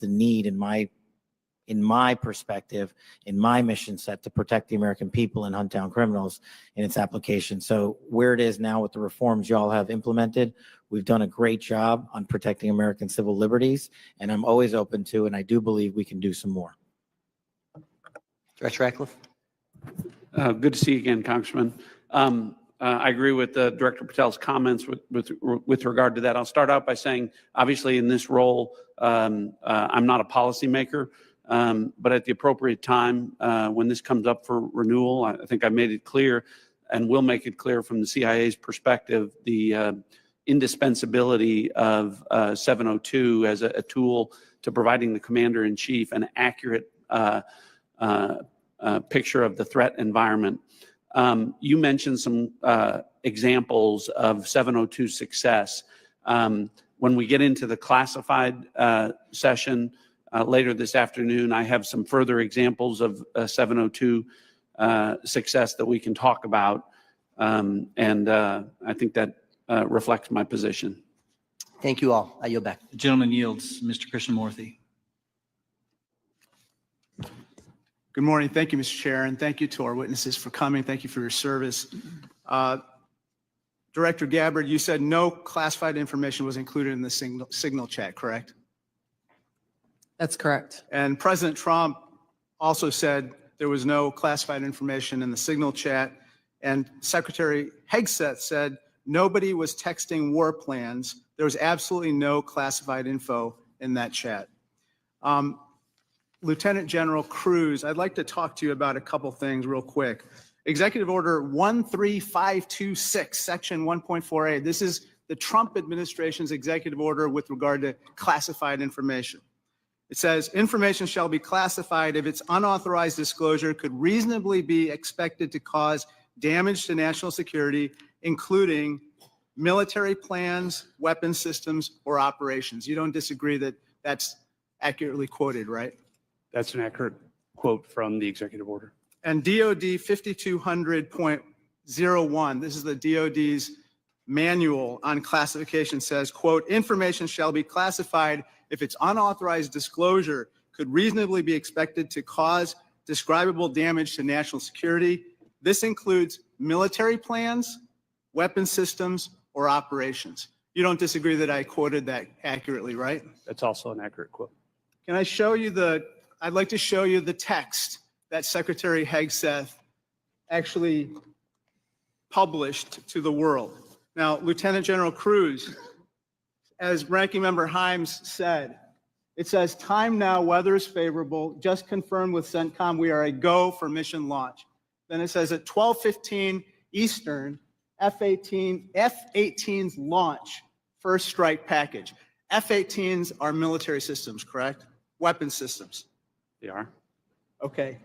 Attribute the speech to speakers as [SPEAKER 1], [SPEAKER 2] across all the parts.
[SPEAKER 1] the need in my perspective, in my mission set to protect the American people and hunt down criminals in its application. So where it is now with the reforms y'all have implemented, we've done a great job on protecting American civil liberties, and I'm always open to, and I do believe we can do some more.
[SPEAKER 2] Director Ratcliffe.
[SPEAKER 3] Good to see you again, Congressman. I agree with Director Patel's comments with regard to that. I'll start out by saying, obviously in this role, I'm not a policymaker, but at the appropriate time, when this comes up for renewal, I think I made it clear and will make it clear from the CIA's perspective, the indispensability of 702 as a tool to providing the commander-in-chief an accurate picture of the threat environment. You mentioned some examples of 702 success. When we get into the classified session later this afternoon, I have some further examples of 702 success that we can talk about. And I think that reflects my position.
[SPEAKER 2] Thank you all. I yield back.
[SPEAKER 4] The gentleman yields. Mr. Krishnamurthy.
[SPEAKER 5] Good morning. Thank you, Mr. Chair, and thank you to our witnesses for coming. Thank you for your service. Director Gabbard, you said no classified information was included in the signal chat, correct?
[SPEAKER 6] That's correct.
[SPEAKER 5] And President Trump also said there was no classified information in the signal chat. And Secretary Hegseth said nobody was texting war plans. There was absolutely no classified info in that chat. Lieutenant General Cruz, I'd like to talk to you about a couple things real quick. Executive Order 13526, Section 1.4a. This is the Trump administration's executive order with regard to classified information. It says, information shall be classified if its unauthorized disclosure could reasonably be expected to cause damage to national security, including military plans, weapon systems, or operations. You don't disagree that that's accurately quoted, right?
[SPEAKER 7] That's an accurate quote from the executive order.
[SPEAKER 5] And DOD 5200.01, this is the DOD's manual on classification, says, quote, information shall be classified if its unauthorized disclosure could reasonably be expected to cause describable damage to national security. This includes military plans, weapon systems, or operations. You don't disagree that I quoted that accurately, right?
[SPEAKER 7] That's also an accurate quote.
[SPEAKER 5] Can I show you I'd like to show you the text that Secretary Hegseth actually published to the world. Now, Lieutenant General Cruz, as Ranking Member Himes said, it says, time now, weather is favorable, just confirmed with CENTCOM, we are a go for mission launch. Then it says at 12:15 Eastern, F-18s launch first strike package. F-18s are military systems, correct? Weapon systems.
[SPEAKER 7] They are.
[SPEAKER 5] Okay.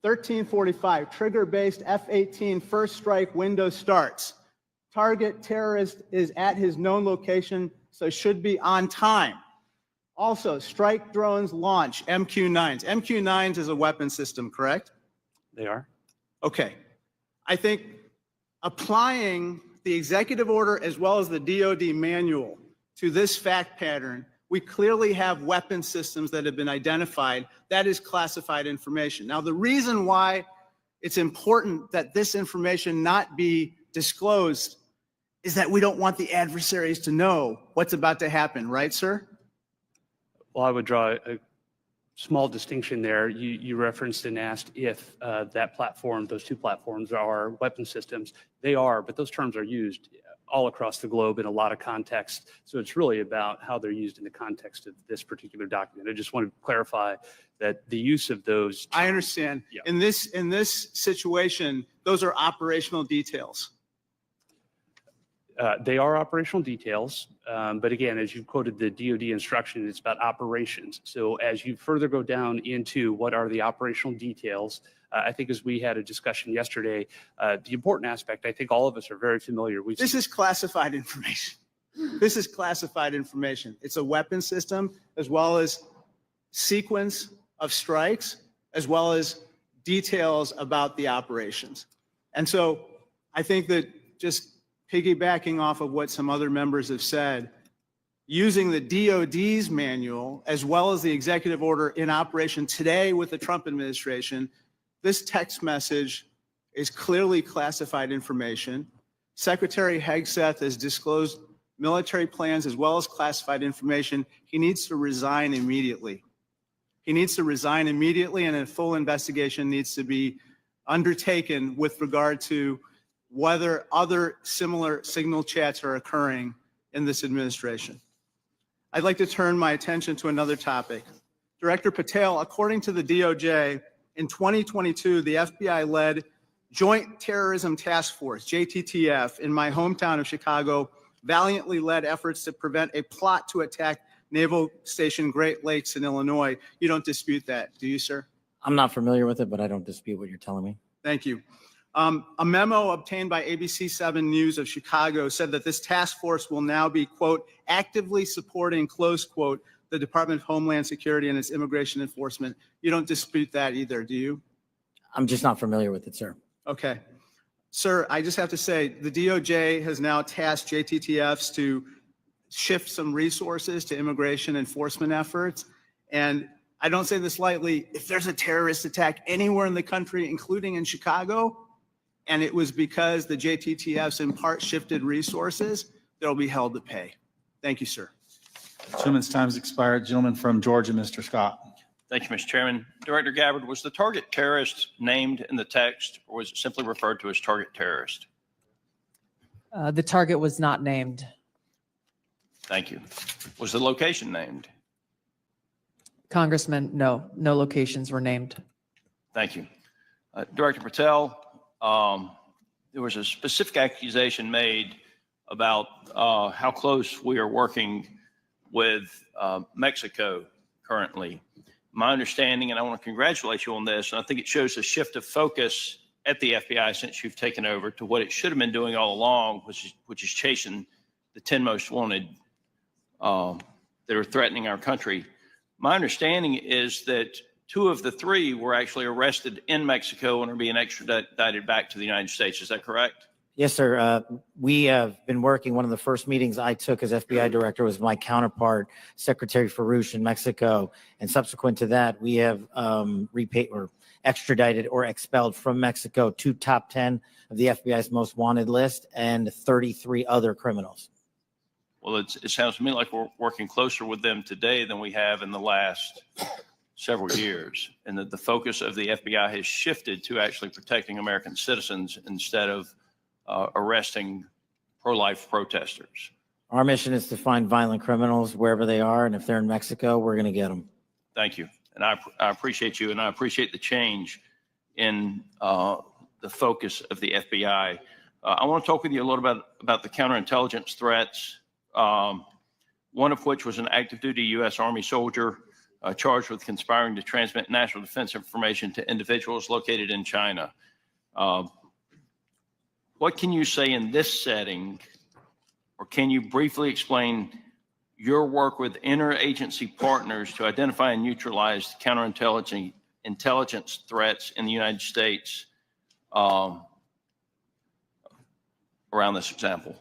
[SPEAKER 5] 13:45, trigger-based F-18 first strike window starts. Target terrorist is at his known location, so should be on time. Also, strike drones launch, MQ-9s. MQ-9s is a weapon system, correct?
[SPEAKER 7] They are.
[SPEAKER 5] Okay. I think applying the executive order as well as the DOD manual to this fact pattern, we clearly have weapon systems that have been identified. That is classified information. Now, the reason why it's important that this information not be disclosed is that we don't want the adversaries to know what's about to happen, right, sir?
[SPEAKER 7] Well, I would draw a small distinction there. You referenced and asked if that platform, those two platforms are weapon systems. They are, but those terms are used all across the globe in a lot of contexts. So it's really about how they're used in the context of this particular document. I just want to clarify that the use of those.
[SPEAKER 5] I understand. Yeah. In this situation, those are operational details.
[SPEAKER 7] They are operational details, but again, as you quoted the DoD instruction, it's about operations. So as you further go down into what are the operational details, I think as we had a discussion yesterday, the important aspect, I think all of us are very familiar.
[SPEAKER 5] This is classified information. This is classified information. It's a weapon system as well as sequence of strikes, as well as details about the operations. And so I think that just piggybacking off of what some other members have said, using the DOD's manual as well as the executive order in operation today with the Trump administration. This text message is clearly classified information. Secretary Hegseth has disclosed military plans as well as classified information. He needs to resign immediately. He needs to resign immediately, and a full investigation needs to be undertaken with regard to whether other similar signal chats are occurring in this administration. I'd like to turn my attention to another topic. Director Patel, according to the DOJ, in 2022, the FBI led Joint Terrorism Task Force, JTTF, in my hometown of Chicago, valiantly led efforts to prevent a plot to attack Naval Station Great Lakes in Illinois. You don't dispute that, do you, sir?
[SPEAKER 1] I'm not familiar with it, but I don't dispute what you're telling me.
[SPEAKER 5] Thank you. A memo obtained by ABC 7 News of Chicago said that this task force will now be, quote, actively supporting, close quote, the Department of Homeland Security and its immigration enforcement. You don't dispute that either, do you?
[SPEAKER 1] I'm just not familiar with it, sir.
[SPEAKER 5] Okay. Sir, I just have to say, the DOJ has now tasked JTTFs to shift some resources to immigration enforcement efforts. And I don't say this lightly, if there's a terrorist attack anywhere in the country, including in Chicago, and it was because the JTTFs in part shifted resources, they'll be held to pay. Thank you, sir.
[SPEAKER 4] Gentleman's time's expired. Gentleman from Georgia, Mr. Scott.
[SPEAKER 8] Thank you, Mr. Chairman. Director Gabbard, was the target terrorist named in the text, or was it simply referred to as target terrorist?
[SPEAKER 6] The target was not named.
[SPEAKER 8] Thank you. Was the location named?
[SPEAKER 6] Congressman, no locations were named.
[SPEAKER 8] Thank you. Director Patel, there was a specific accusation made about how close we are working with Mexico currently. My understanding, and I want to congratulate you on this, and I think it shows a shift of focus at the FBI since you've taken over to what it should have been doing all along, which is chasing the 10 most wanted that are threatening our country. My understanding is that 2 of the 3 were actually arrested in Mexico and are being extradited back to the United States. Is that correct?
[SPEAKER 1] Yes, sir. We have been working. One of the first meetings I took as FBI director was my counterpart, Secretary Farouche in Mexico. And subsequent to that, we have repaid or extradited or expelled from Mexico 2 top 10 of the FBI's most wanted list and 33 other criminals.
[SPEAKER 8] Well, it sounds to me like we're working closer with them today than we have in the last several years, and that the focus of the FBI has shifted to actually protecting American citizens instead of arresting pro-life protesters.
[SPEAKER 1] Our mission is to find violent criminals wherever they are, and if they're in Mexico, we're going to get them.
[SPEAKER 8] Thank you. And I appreciate you, and I appreciate the change in the focus of the FBI. I want to talk with you a little bit about the counterintelligence threats, one of which was an active duty U.S. Army soldier charged with conspiring to transmit national defense information to individuals located in China. What can you say in this setting, or can you briefly explain your work with interagency partners to identify and neutralize counterintelligence threats in the United States around this example?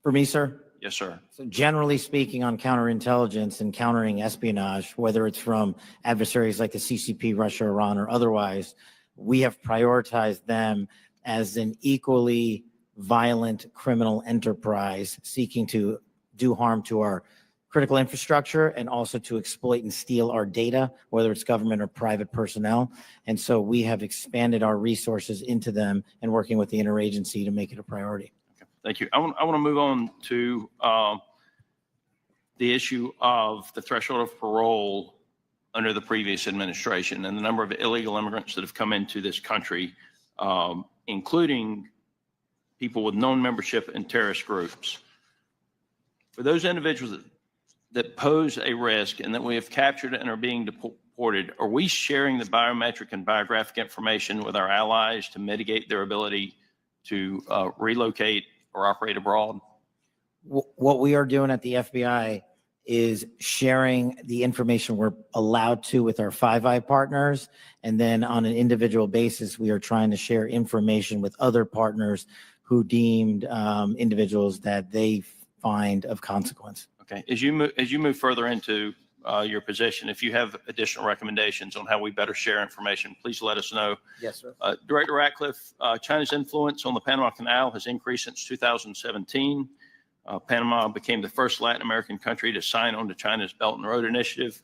[SPEAKER 1] For me, sir?
[SPEAKER 8] Yes, sir.
[SPEAKER 1] So generally speaking, on counterintelligence and countering espionage, whether it's from adversaries like the CCP, Russia, Iran, or otherwise, we have prioritized them as an equally violent criminal enterprise seeking to do harm to our critical infrastructure and also to exploit and steal our data, whether it's government or private personnel. And so we have expanded our resources into them and working with the interagency to make it a priority.
[SPEAKER 8] Okay, thank you. I want to move on to the issue of the threshold of parole under the previous administration and the number of illegal immigrants that have come into this country, including people with known membership in terrorist groups. For those individuals that pose a risk and that we have captured and are being deported, are we sharing the biometric and biographic information with our allies to mitigate their ability to relocate or operate abroad?
[SPEAKER 1] What we are doing at the FBI is sharing the information we're allowed to with our Five Eye partners. And then on an individual basis, we are trying to share information with other partners who deemed individuals that they find of consequence.
[SPEAKER 8] Okay. As you move further into your position, if you have additional recommendations on how we better share information, please let us know.
[SPEAKER 1] Yes, sir.
[SPEAKER 8] Director Ratcliffe, China's influence on the Panama Canal has increased since 2017. Panama became the first Latin American country to sign on to China's Belt and Road Initiative.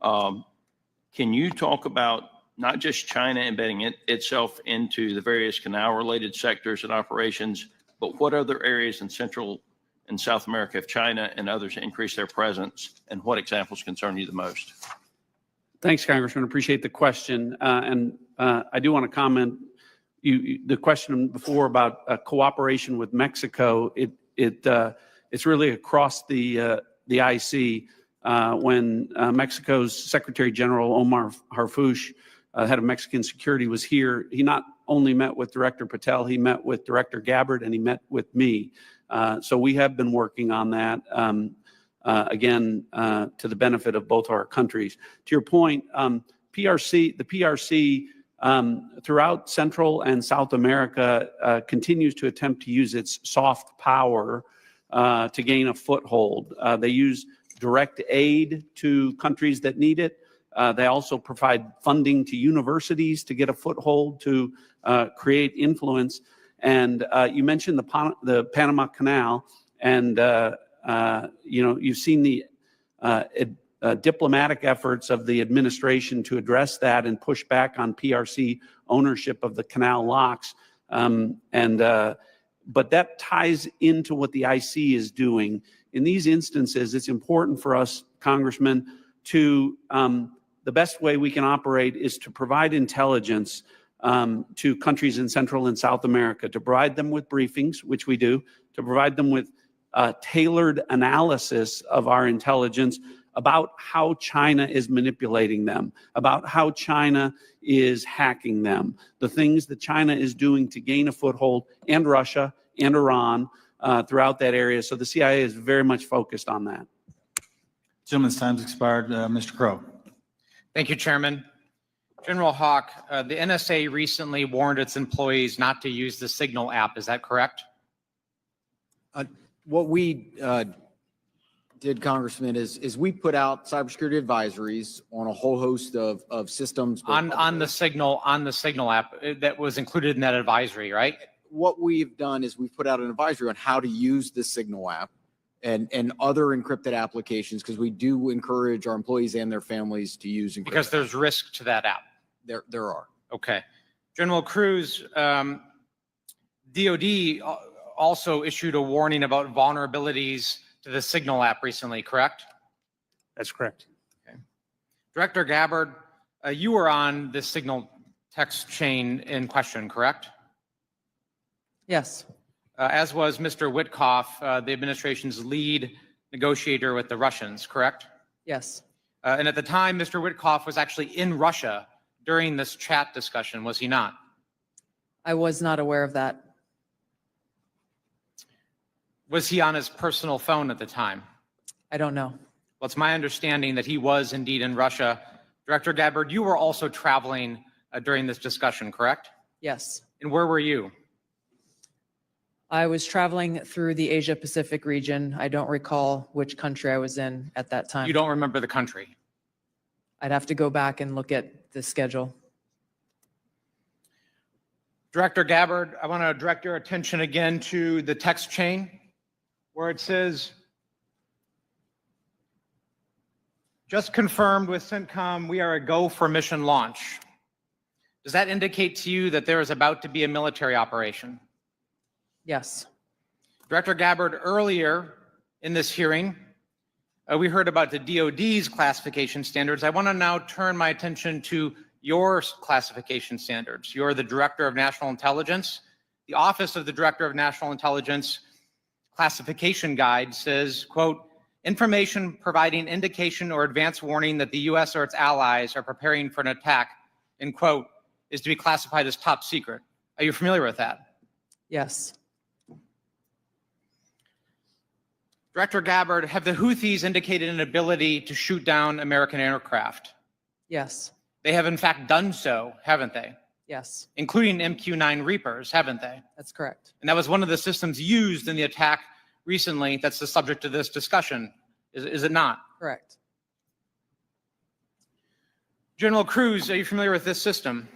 [SPEAKER 8] Can you talk about not just China embedding itself into the various canal-related sectors and operations, but what other areas in Central and South America have China and others increased their presence, and what examples concern you the most?
[SPEAKER 3] Thanks, Congressman. Appreciate the question. I do want to comment, the question before about cooperation with Mexico, it's really across the IC. When Mexico's Secretary General Omar Harfuch, head of Mexican security, was here, he not only met with Director Patel, he met with Director Gabbard, and he met with me. So we have been working on that, again, to the benefit of both our countries. To your point, the PRC throughout Central and South America continues to attempt to use its soft power to gain a foothold. They use direct aid to countries that need it. They also provide funding to universities to get a foothold to create influence. And you mentioned the Panama Canal, and you've seen the diplomatic efforts of the administration to address that and push back on PRC ownership of the canal locks. But that ties into what the IC is doing. In these instances, it's important for us, Congressman, to the best way we can operate is to provide intelligence to countries in Central and South America, to provide them with briefings, which we do, to provide them with tailored analysis of our intelligence about how China is manipulating them, about how China is hacking them, the things that China is doing to gain a foothold, and Russia and Iran throughout that area. So the CIA is very much focused on that.
[SPEAKER 4] Gentleman's time's expired. Mr. Crow.
[SPEAKER 9] Thank you, Chairman. General Hawk, the NSA recently warned its employees not to use the Signal app. Is that correct?
[SPEAKER 10] What we did, Congressman, is we put out cybersecurity advisories on a whole host of systems.
[SPEAKER 9] On the Signal app that was included in that advisory, right?
[SPEAKER 10] What we've done is we've put out an advisory on how to use the Signal app and other encrypted applications, because we do encourage our employees and their families to use encrypted.
[SPEAKER 9] Because there's risk to that app.
[SPEAKER 10] There are.
[SPEAKER 9] Okay. General Cruz, DOD also issued a warning about vulnerabilities to the Signal app recently, correct?
[SPEAKER 7] That's correct.
[SPEAKER 9] Okay. Director Gabbard, you were on the Signal text chain in question, correct?
[SPEAKER 6] Yes,
[SPEAKER 9] As was Mr. Witkoff, the administration's lead negotiator with the Russians, correct?
[SPEAKER 6] yes,
[SPEAKER 9] And at the time, Mr. Witkoff was actually in Russia during this chat discussion, was he not?
[SPEAKER 6] I was not aware of that.
[SPEAKER 9] Was he on his personal phone at the time?
[SPEAKER 6] I don't know.
[SPEAKER 9] Well, it's my understanding that he was indeed in Russia. Director Gabbard, you were also traveling during this discussion, correct?
[SPEAKER 6] Yes,
[SPEAKER 9] And where were you?
[SPEAKER 6] I was traveling through the Asia Pacific region. I don't recall which country I was in at that time.
[SPEAKER 9] You don't remember the country?
[SPEAKER 6] I'd have to go back and look at the schedule.
[SPEAKER 9] Director Gabbard, I want to direct your attention again to the text chain where it says, just confirmed with CENTCOM, we are a go for mission launch. Does that indicate to you that there is about to be a military operation?
[SPEAKER 6] Yes,
[SPEAKER 9] Director Gabbard, earlier in this hearing, we heard about the DOD's classification standards. I want to now turn my attention to your classification standards. You're the Director of National Intelligence. The Office of the Director of National Intelligence classification guide says, quote, information providing indication or advance warning that the U.S. or its allies are preparing for an attack, end quote, is to be classified as top secret. Are you familiar with that?
[SPEAKER 6] yes,
[SPEAKER 9] Director Gabbard, have the Houthis indicated an ability to shoot down American aircraft?
[SPEAKER 6] yes,
[SPEAKER 9] They have in fact done so, haven't they?
[SPEAKER 6] yes,
[SPEAKER 9] Including MQ-9 Reapers, haven't they?
[SPEAKER 6] that's correct.
[SPEAKER 9] And that was one of the systems used in the attack recently that's the subject of this discussion. Is it not?
[SPEAKER 6] Correct.
[SPEAKER 9] General Cruz, are you familiar with this system?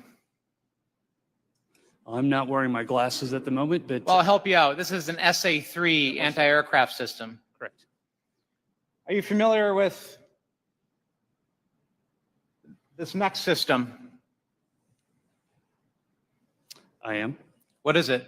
[SPEAKER 7] I'm not wearing my glasses at the moment, but
[SPEAKER 9] Well, I'll help you out. This is an SA-3 anti-aircraft system.
[SPEAKER 7] correct.
[SPEAKER 9] Are you familiar with this next system?
[SPEAKER 7] I am.
[SPEAKER 9] What is it?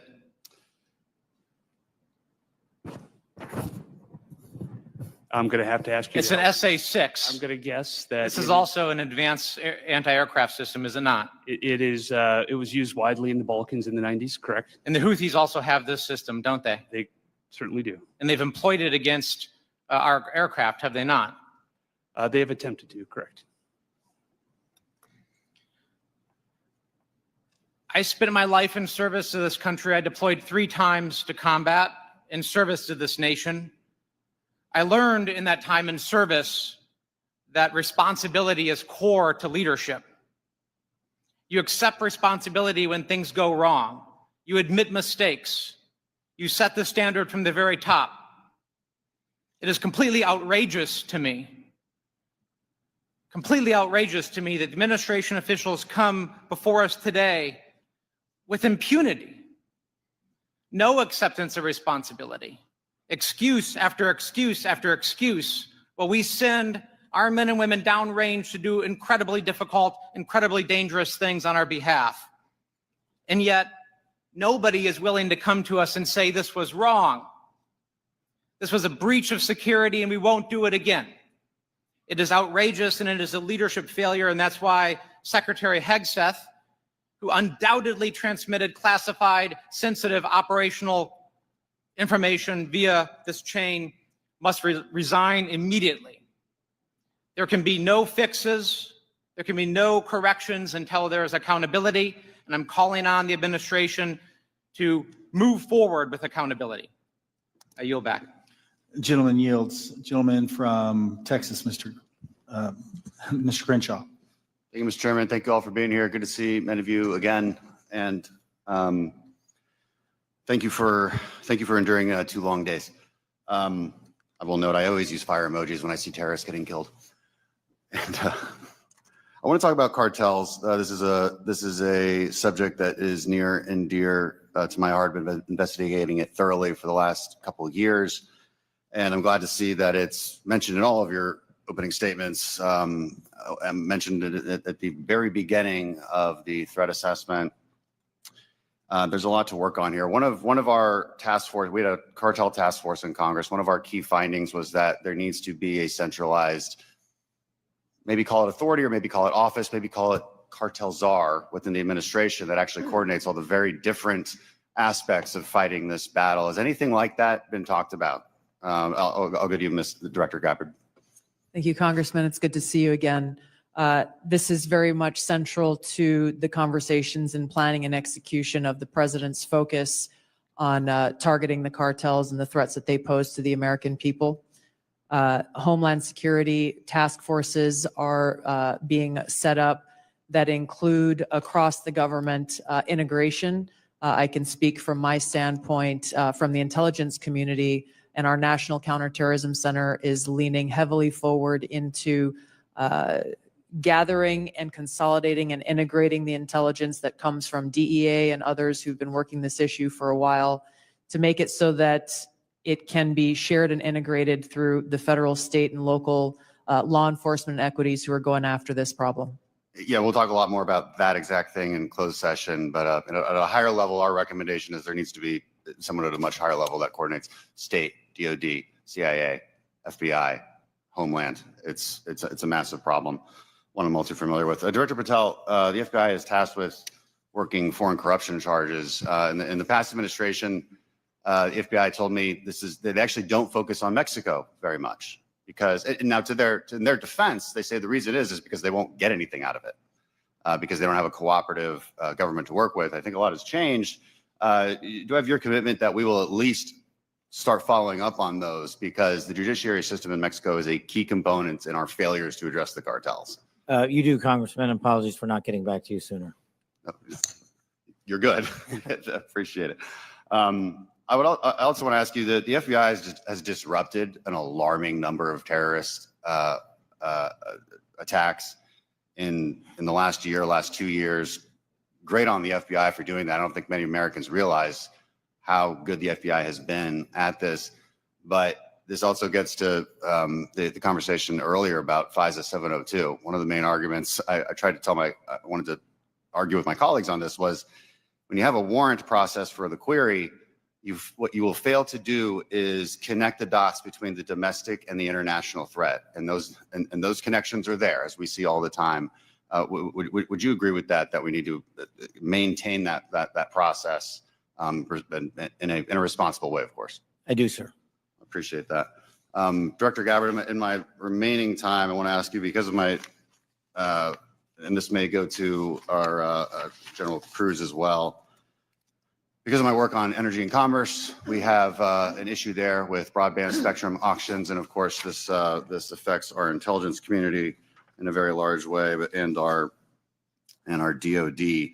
[SPEAKER 7] I'm going to have to ask you.
[SPEAKER 9] It's an
[SPEAKER 7] I'm
[SPEAKER 9] SA-6.
[SPEAKER 7] going to guess that
[SPEAKER 9] This is also an advanced anti-aircraft system, is it not?
[SPEAKER 7] it is. It was used widely in the Balkans in the 90s. Correct.
[SPEAKER 9] And the Houthis also have this system, don't they?
[SPEAKER 7] They certainly do.
[SPEAKER 9] And they've employed it against our aircraft, have they not?
[SPEAKER 7] They have attempted to. Correct.
[SPEAKER 9] I spent my life in service to this country. I deployed 3 times to combat in service to this nation. I learned in that time in service that responsibility is core to leadership. You accept responsibility when things go wrong. You admit mistakes. You set the standard from the very top. It is completely outrageous to me that administration officials come before us today with impunity, no acceptance of responsibility, excuse after excuse after excuse, while we send our men and women downrange to do incredibly difficult, incredibly dangerous things on our behalf. And yet, nobody is willing to come to us and say this was wrong. This was a breach of security and we won't do it again. It is outrageous and it is a leadership failure, and that's why Secretary Hegseth, who undoubtedly transmitted classified, sensitive operational information via this chain, must resign immediately. There can be no fixes, there can be no corrections until there is accountability, and I'm calling on the administration to move forward with accountability. I yield back.
[SPEAKER 4] Gentleman yields. Gentleman from Texas, Mr. Crenshaw.
[SPEAKER 11] Thank you, Mr. Chairman. Thank you all for being here. Good to see many of you again. And thank you for enduring 2 long days. I will note I always use fire emojis when I see terrorists getting killed. And I want to talk about cartels. This is a subject that is near and dear to my heart. I've been investigating it thoroughly for the last couple of years. And I'm glad to see that it's mentioned in all of your opening statements. I mentioned it at the very beginning of the threat assessment. There's a lot to work on here. One of our task force, we had a cartel task force in Congress. One of our key findings was that there needs to be a centralized, maybe call it authority or maybe call it office, maybe call it cartel czar within the administration that actually coordinates all the very different aspects of fighting this battle. Has anything like that been talked about? I'll go to you, Ms. Director Gabbard.
[SPEAKER 6] Thank you, Congressman. It's good to see you again. This is very much central to the conversations and planning and execution of the president's focus on targeting the cartels and the threats that they pose to the American people. Homeland security task forces are being set up that include across the government integration. I can speak from my standpoint from the intelligence community, and our National Counterterrorism Center is leaning heavily forward into gathering and consolidating and integrating the intelligence that comes from DEA and others who've been working this issue for a while to make it so that it can be shared and integrated through the federal, state, and local law enforcement equities who are going after this problem.
[SPEAKER 11] Yeah, we'll talk a lot more about that exact thing in closed session, but at a higher level, our recommendation is there needs to be someone at a much higher level that coordinates state, DOD, CIA, FBI, Homeland. It's a massive problem, one I'm also familiar with. Director Patel, the FBI is tasked with working foreign corruption charges. In the past administration, the FBI told me they actually don't focus on Mexico very much because, and now in their defense, they say the reason is because they won't get anything out of it because they don't have a cooperative government to work with. I think a lot has changed. Do I have your commitment that we will at least start following up on those because the judiciary system in Mexico is a key component in our failures to address the cartels?
[SPEAKER 1] You do, Congressman. Apologies for not getting back to you sooner.
[SPEAKER 11] You're good. Appreciate it. I also want to ask you that the FBI has disrupted an alarming number of terrorist attacks in the last 2 years. Great on the FBI for doing that. I don't think many Americans realize how good the FBI has been at this. But this also gets to the conversation earlier about FISA 702. One of the main arguments I wanted to argue with my colleagues on this was when you have a warrant process for the query, what you will fail to do is connect the dots between the domestic and the international threat. And those connections are there, as we see all the time. Would you agree with that we need to maintain that process in a responsible way, of course?
[SPEAKER 1] I do, sir.
[SPEAKER 11] Appreciate that. Director Gabbard, in my remaining time, I want to ask you, because of my, and this may go to our General Cruz as well, because of my work on energy and commerce, we have an issue there with broadband spectrum auctions, and of course, this affects our intelligence community in a very large way, and our DoD.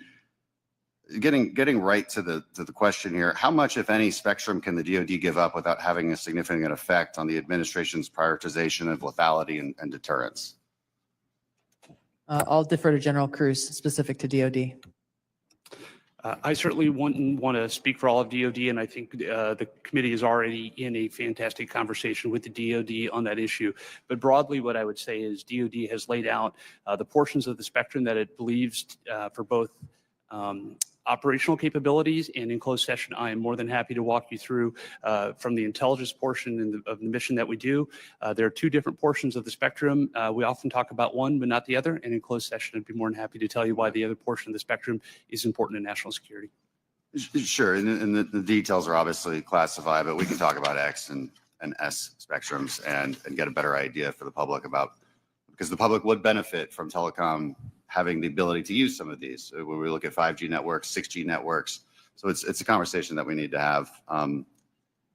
[SPEAKER 11] Getting right to the question here, how much, if any, spectrum can the DoD give up without having a significant effect on the administration's prioritization of lethality and deterrence?
[SPEAKER 6] I'll defer to General Cruz, specific to DOD.
[SPEAKER 7] I certainly wouldn't want to speak for all of DOD, and I think the committee is already in a fantastic conversation with the DOD on that issue. But broadly, what I would say is DOD has laid out the portions of the spectrum that it believes for both operational capabilities, and in closed session, I am more than happy to walk you through from the intelligence portion of the mission that we do. There are two different portions of the spectrum. We often talk about one, but not the other. And in closed session, I'd be more than happy to tell you why the other portion of the spectrum is important to national security.
[SPEAKER 11] Sure, and the details are obviously classified, but we can talk about X and S spectrums and get a better idea for the public about, because the public would benefit from telecom having the ability to use some of these. When we look at 5G networks, 6G networks. So it's a conversation that we need to have and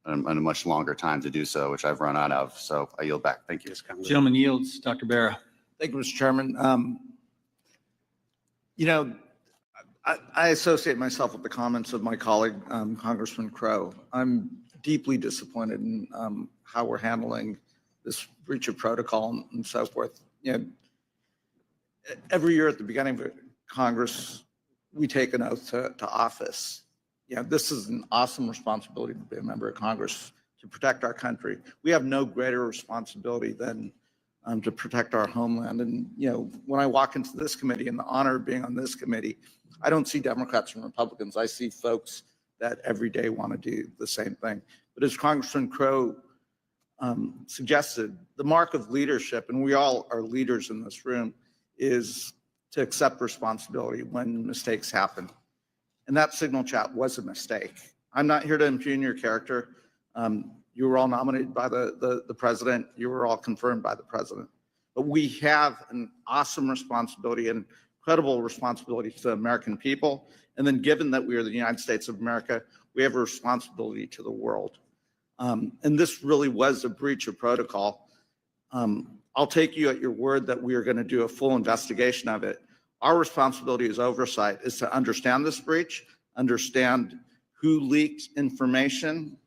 [SPEAKER 11] a much longer time to do so, which I've run out of. So I yield back. Thank you.
[SPEAKER 4] Gentleman yields. Dr. Barra.
[SPEAKER 12] Thank you, Mr. Chairman. I associate myself with the comments of my colleague, Congressman Crow. I'm deeply disappointed in how we're handling this breach of protocol and so forth. Every year at the beginning of Congress, we take an oath to office. This is an awesome responsibility to be a member of Congress, to protect our country. We have no greater responsibility than to protect our homeland. And, when I walk into this committee and the honor of being on this committee, I don't see Democrats and Republicans. I see folks that every day want to do the same thing. But as Congressman Crow suggested, the mark of leadership, and we all are leaders in this room, is to accept responsibility when mistakes happen. And that signal chat was a mistake. I'm not here to impugn your character. You were all nominated by the president. You were all confirmed by the president. But we have an awesome responsibility and incredible responsibility to the American people. And then given that we are the United States of America, we have a responsibility to the world. And this really was a breach of protocol. I'll take you at your word that we are going to do a full investigation of it. Our responsibility as oversight is to understand this breach, understand who leaked information,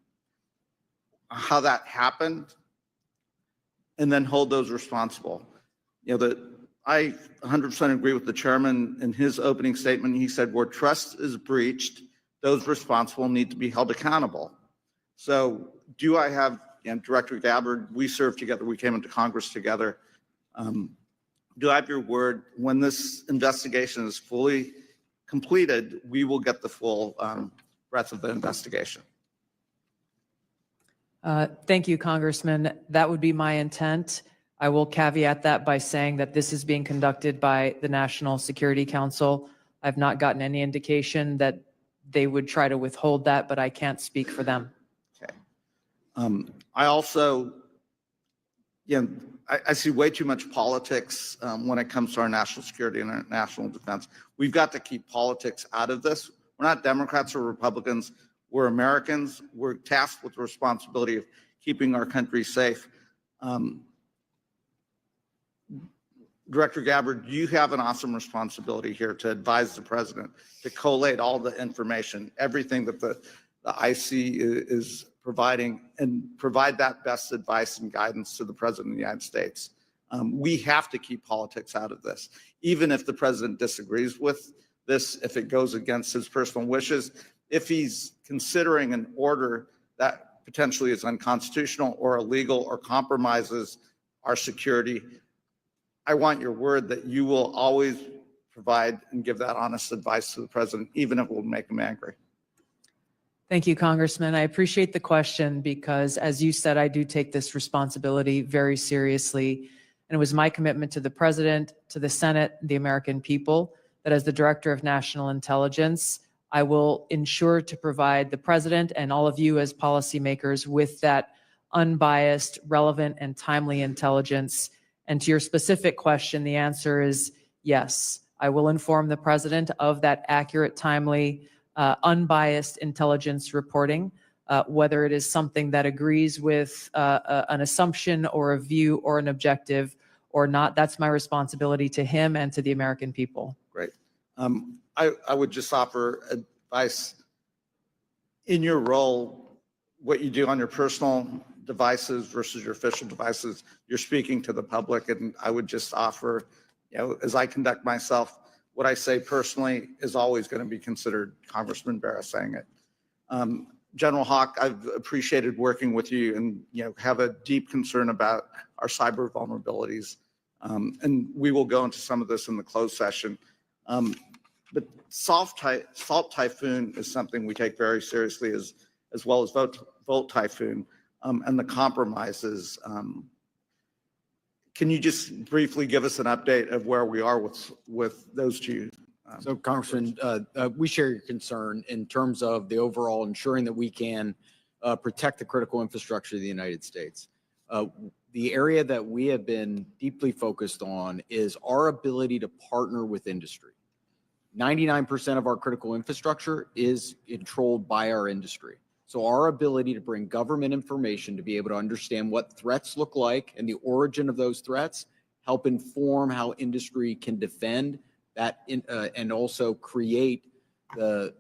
[SPEAKER 12] how that happened, and then hold those responsible. I 100% agree with the chairman in his opening statement. He said, where trust is breached, those responsible need to be held accountable. So do I have, Director Gabbard, we served together, we came into Congress together. Do I have your word, when this investigation is fully completed, we will get the full breadth of the investigation?
[SPEAKER 6] Thank you, Congressman. That would be my intent. I will caveat that by saying that this is being conducted by the National Security Council. I've not gotten any indication that they would try to withhold that, but I can't speak for them.
[SPEAKER 12] Okay. I also, I see way too much politics when it comes to our national security and our national defense. We've got to keep politics out of this. We're not Democrats or Republicans. We're Americans. We're tasked with the responsibility of keeping our country safe. Director Gabbard, you have an awesome responsibility here to advise the president, to collate all the information, everything that the the IC is providing, and provide that best advice and guidance to the President of the United States. We have to keep politics out of this. Even if the President disagrees with this, if it goes against his personal wishes, if he's considering an order that potentially is unconstitutional or illegal or compromises our security, I want your word that you will always provide and give that honest advice to the President, even if it will make him angry.
[SPEAKER 6] Thank you, Congressman. I appreciate the question because, as you said, I do take this responsibility very seriously. And it was my commitment to the President, to the Senate, the American people, that as the Director of National Intelligence, I will ensure to provide the President and all of you as policymakers with that unbiased, relevant, and timely intelligence. And to your specific question, the answer is yes. I will inform the President of that accurate, timely, unbiased intelligence reporting, whether it is something that agrees with an assumption or a view or an objective or not. That's my responsibility to him and to the American people.
[SPEAKER 12] Great. I would just offer advice. In your role, what you do on your personal devices versus your official devices, you're speaking to the public, and I would just offer, as I conduct myself, what I say personally is always going to be considered Congressman Barra saying it. General Hawk, I've appreciated working with you and have a deep concern about our cyber vulnerabilities. And we will go into some of this in the closed session. But Salt Typhoon is something we take very seriously, as well as Volt Typhoon and the compromises. Can you just briefly give us an update of where we are with those two?
[SPEAKER 10] So Congressman, we share your concern in terms of the overall ensuring that we can protect the critical infrastructure of the United States. The area that we have been deeply focused on is our ability to partner with industry. 99% of our critical infrastructure is controlled by our industry. So our ability to bring government information to be able to understand what threats look like and the origin of those threats, help inform how industry can defend that and also create the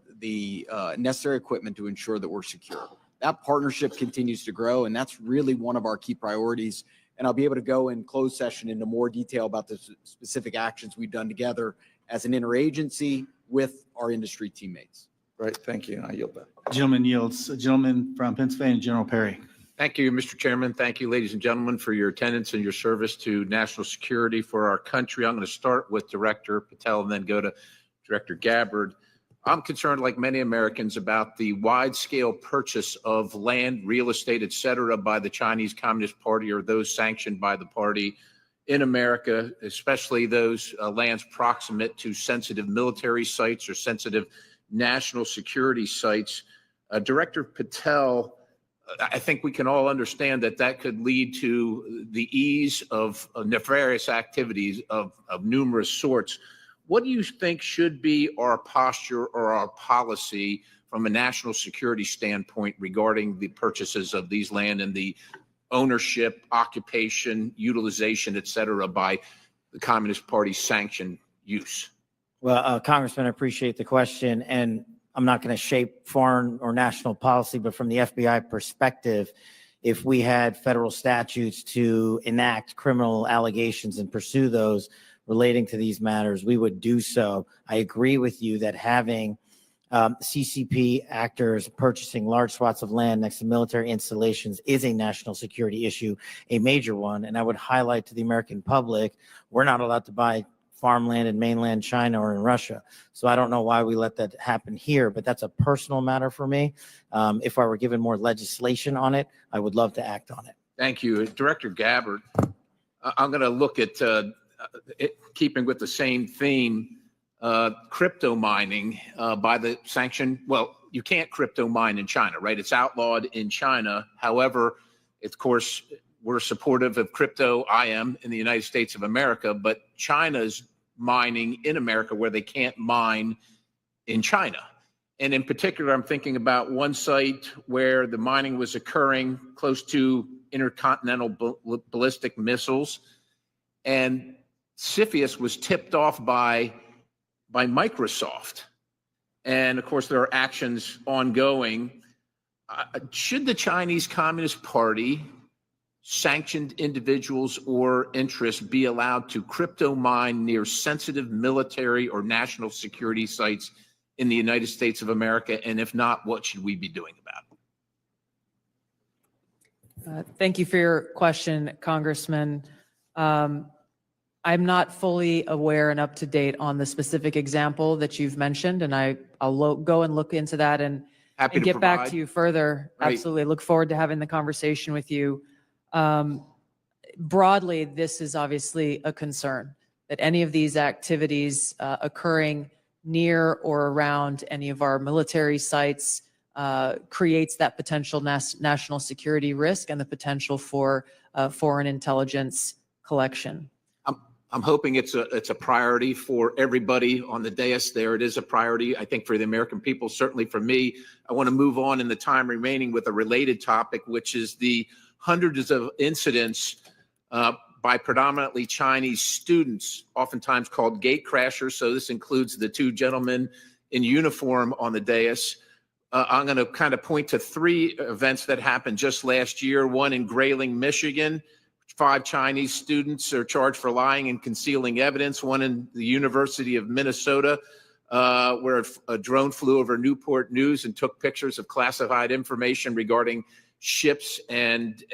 [SPEAKER 10] necessary equipment to ensure that we're secure. That partnership continues to grow, and that's really one of our key priorities. And I'll be able to go in closed session into more detail about the specific actions we've done together as an interagency with our industry teammates.
[SPEAKER 12] Right, thank you. I yield back.
[SPEAKER 4] Gentleman yields. A gentleman from Pennsylvania, General Perry.
[SPEAKER 13] Thank you, Mr. Chairman. Thank you, ladies and gentlemen, for your attendance and your service to national security for our country. I'm going to start with Director Patel and then go to Director Gabbard. I'm concerned, like many Americans, about the wide-scale purchase of land, real estate, et cetera, by the Chinese Communist Party or those sanctioned by the party in America, especially those lands proximate to sensitive military sites or sensitive national security sites. Director Patel, I think we can all understand that that could lead to the ease of nefarious activities of numerous sorts. What do you think should be our posture or our policy from a national security standpoint regarding the purchases of these land and the ownership, occupation, utilization, et cetera, by the Communist Party sanctioned use?
[SPEAKER 1] Well, Congressman, I appreciate the question, and I'm not going to shape foreign or national policy, but from the FBI perspective, if we had federal statutes to enact criminal allegations and pursue those relating to these matters, we would do so. I agree with you that having CCP actors purchasing large swaths of land next to military installations is a national security issue, a major one. And I would highlight to the American public, we're not allowed to buy farmland in mainland China or in Russia. So I don't know why we let that happen here, but that's a personal matter for me. If I were given more legislation on it, I would love to act on it.
[SPEAKER 13] Thank you. Director Gabbard, I'm going to look at keeping with the same theme, crypto mining by the sanction. Well, you can't crypto mine in China, right? It's outlawed in China. However, of course, we're supportive of crypto, I am, in the United States of America, but China's mining in America where they can't mine in China. And in particular, I'm thinking about one site where the mining was occurring close to intercontinental ballistic missiles. And CFIUS was tipped off by Microsoft. And of course, there are actions ongoing. should the Chinese Communist Party sanctioned individuals or interests be allowed to crypto mine near sensitive military or national security sites in the United States of America? And if not, what should we be doing about it?
[SPEAKER 6] Thank you for your question, Congressman. I'm not fully aware and up to date on the specific example that you've mentioned, and I'll go and look into that and get back to you further.
[SPEAKER 13] Right.
[SPEAKER 6] Absolutely. Look forward to having the conversation with you. Broadly, this is obviously a concern that any of these activities occurring near or around any of our military sites creates that potential national security risk and the potential for foreign intelligence collection.
[SPEAKER 13] I'm hoping it's a priority for everybody on the dais there. It is a priority, I think, for the American people, certainly for me. I want to move on in the time remaining with a related topic, which is the hundreds of incidents by predominantly Chinese students, oftentimes called gate crashers. So this includes the two gentlemen in uniform on the dais. I'm going to kind of point to three events that happened just last year. One in Grayling, Michigan. 5 Chinese students are charged for lying and concealing evidence. One in the University of Minnesota, where a drone flew over Newport News and took pictures of classified information regarding ships and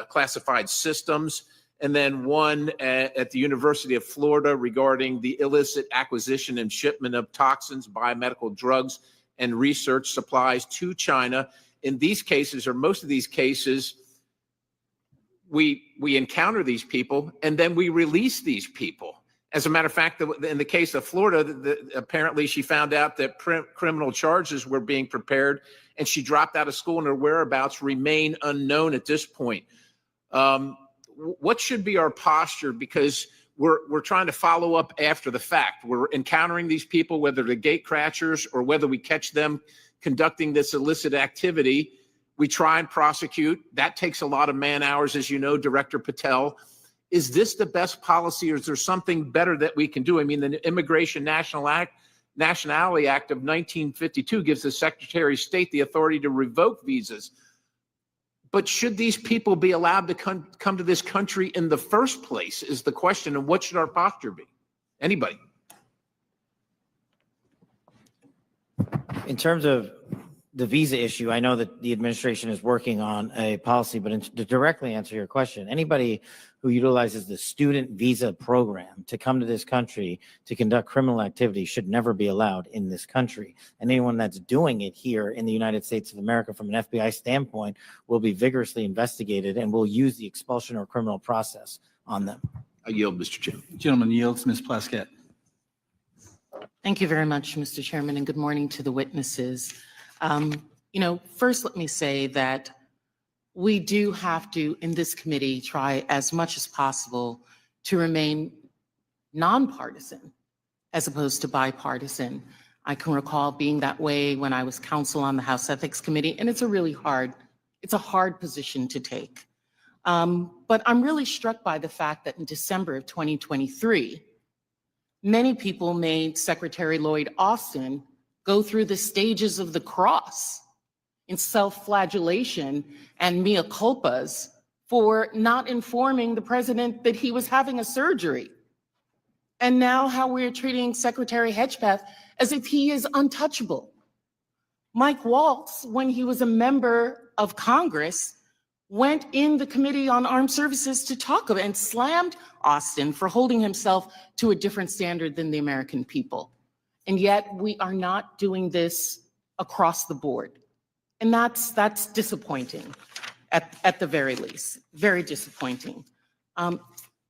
[SPEAKER 13] classified systems. And then one at the University of Florida regarding the illicit acquisition and shipment of toxins, biomedical drugs, and research supplies to China. In these cases, or most of these cases, we encounter these people and then we release these people. As a matter of fact, in the case of Florida, apparently she found out that criminal charges were being prepared and she dropped out of school and her whereabouts remain unknown at this point. What should be our posture? Because we're trying to follow up after the fact. We're encountering these people, whether they're gate crashers or whether we catch them conducting this illicit activity. We try and prosecute. That takes a lot of man hours, as you know, Director Patel. Is this the best policy, or is there something better that we can do? I mean, the Immigration Nationality Act of 1952 gives the Secretary of State the authority to revoke visas. But should these people be allowed to come to this country in the first place is the question, and what should our posture be? Anybody?
[SPEAKER 1] In terms of the visa issue, I know that the administration is working on a policy, but to directly answer your question, anybody who utilizes the student visa program to come to this country to conduct criminal activity should never be allowed in this country. And anyone that's doing it here in the United States of America from an FBI standpoint will be vigorously investigated and will use the expulsion or criminal process on them.
[SPEAKER 13] I yield, Mr. Chairman.
[SPEAKER 4] Gentleman yields. Ms. Plaskett.
[SPEAKER 14] Thank you very much, Mr. Chairman, and good morning to the witnesses. First, let me say that we do have to, in this committee, try as much as possible to remain nonpartisan as opposed to bipartisan. I can recall being that way when I was counsel on the House Ethics Committee, and it's a hard position to take. But I'm really struck by the fact that in December of 2023, many people made Secretary Lloyd Austin go through the stages of the cross in self-flagellation and mea culpas for not informing the president that he was having a surgery. And now how we're treating Secretary Hedgepeth as if he is untouchable. Mike Waltz, when he was a member of Congress, went in the Committee on Armed Services to talk about and slammed Austin for holding himself to a different standard than the American people. And yet we are not doing this across the board. And that's disappointing at the very least, very disappointing.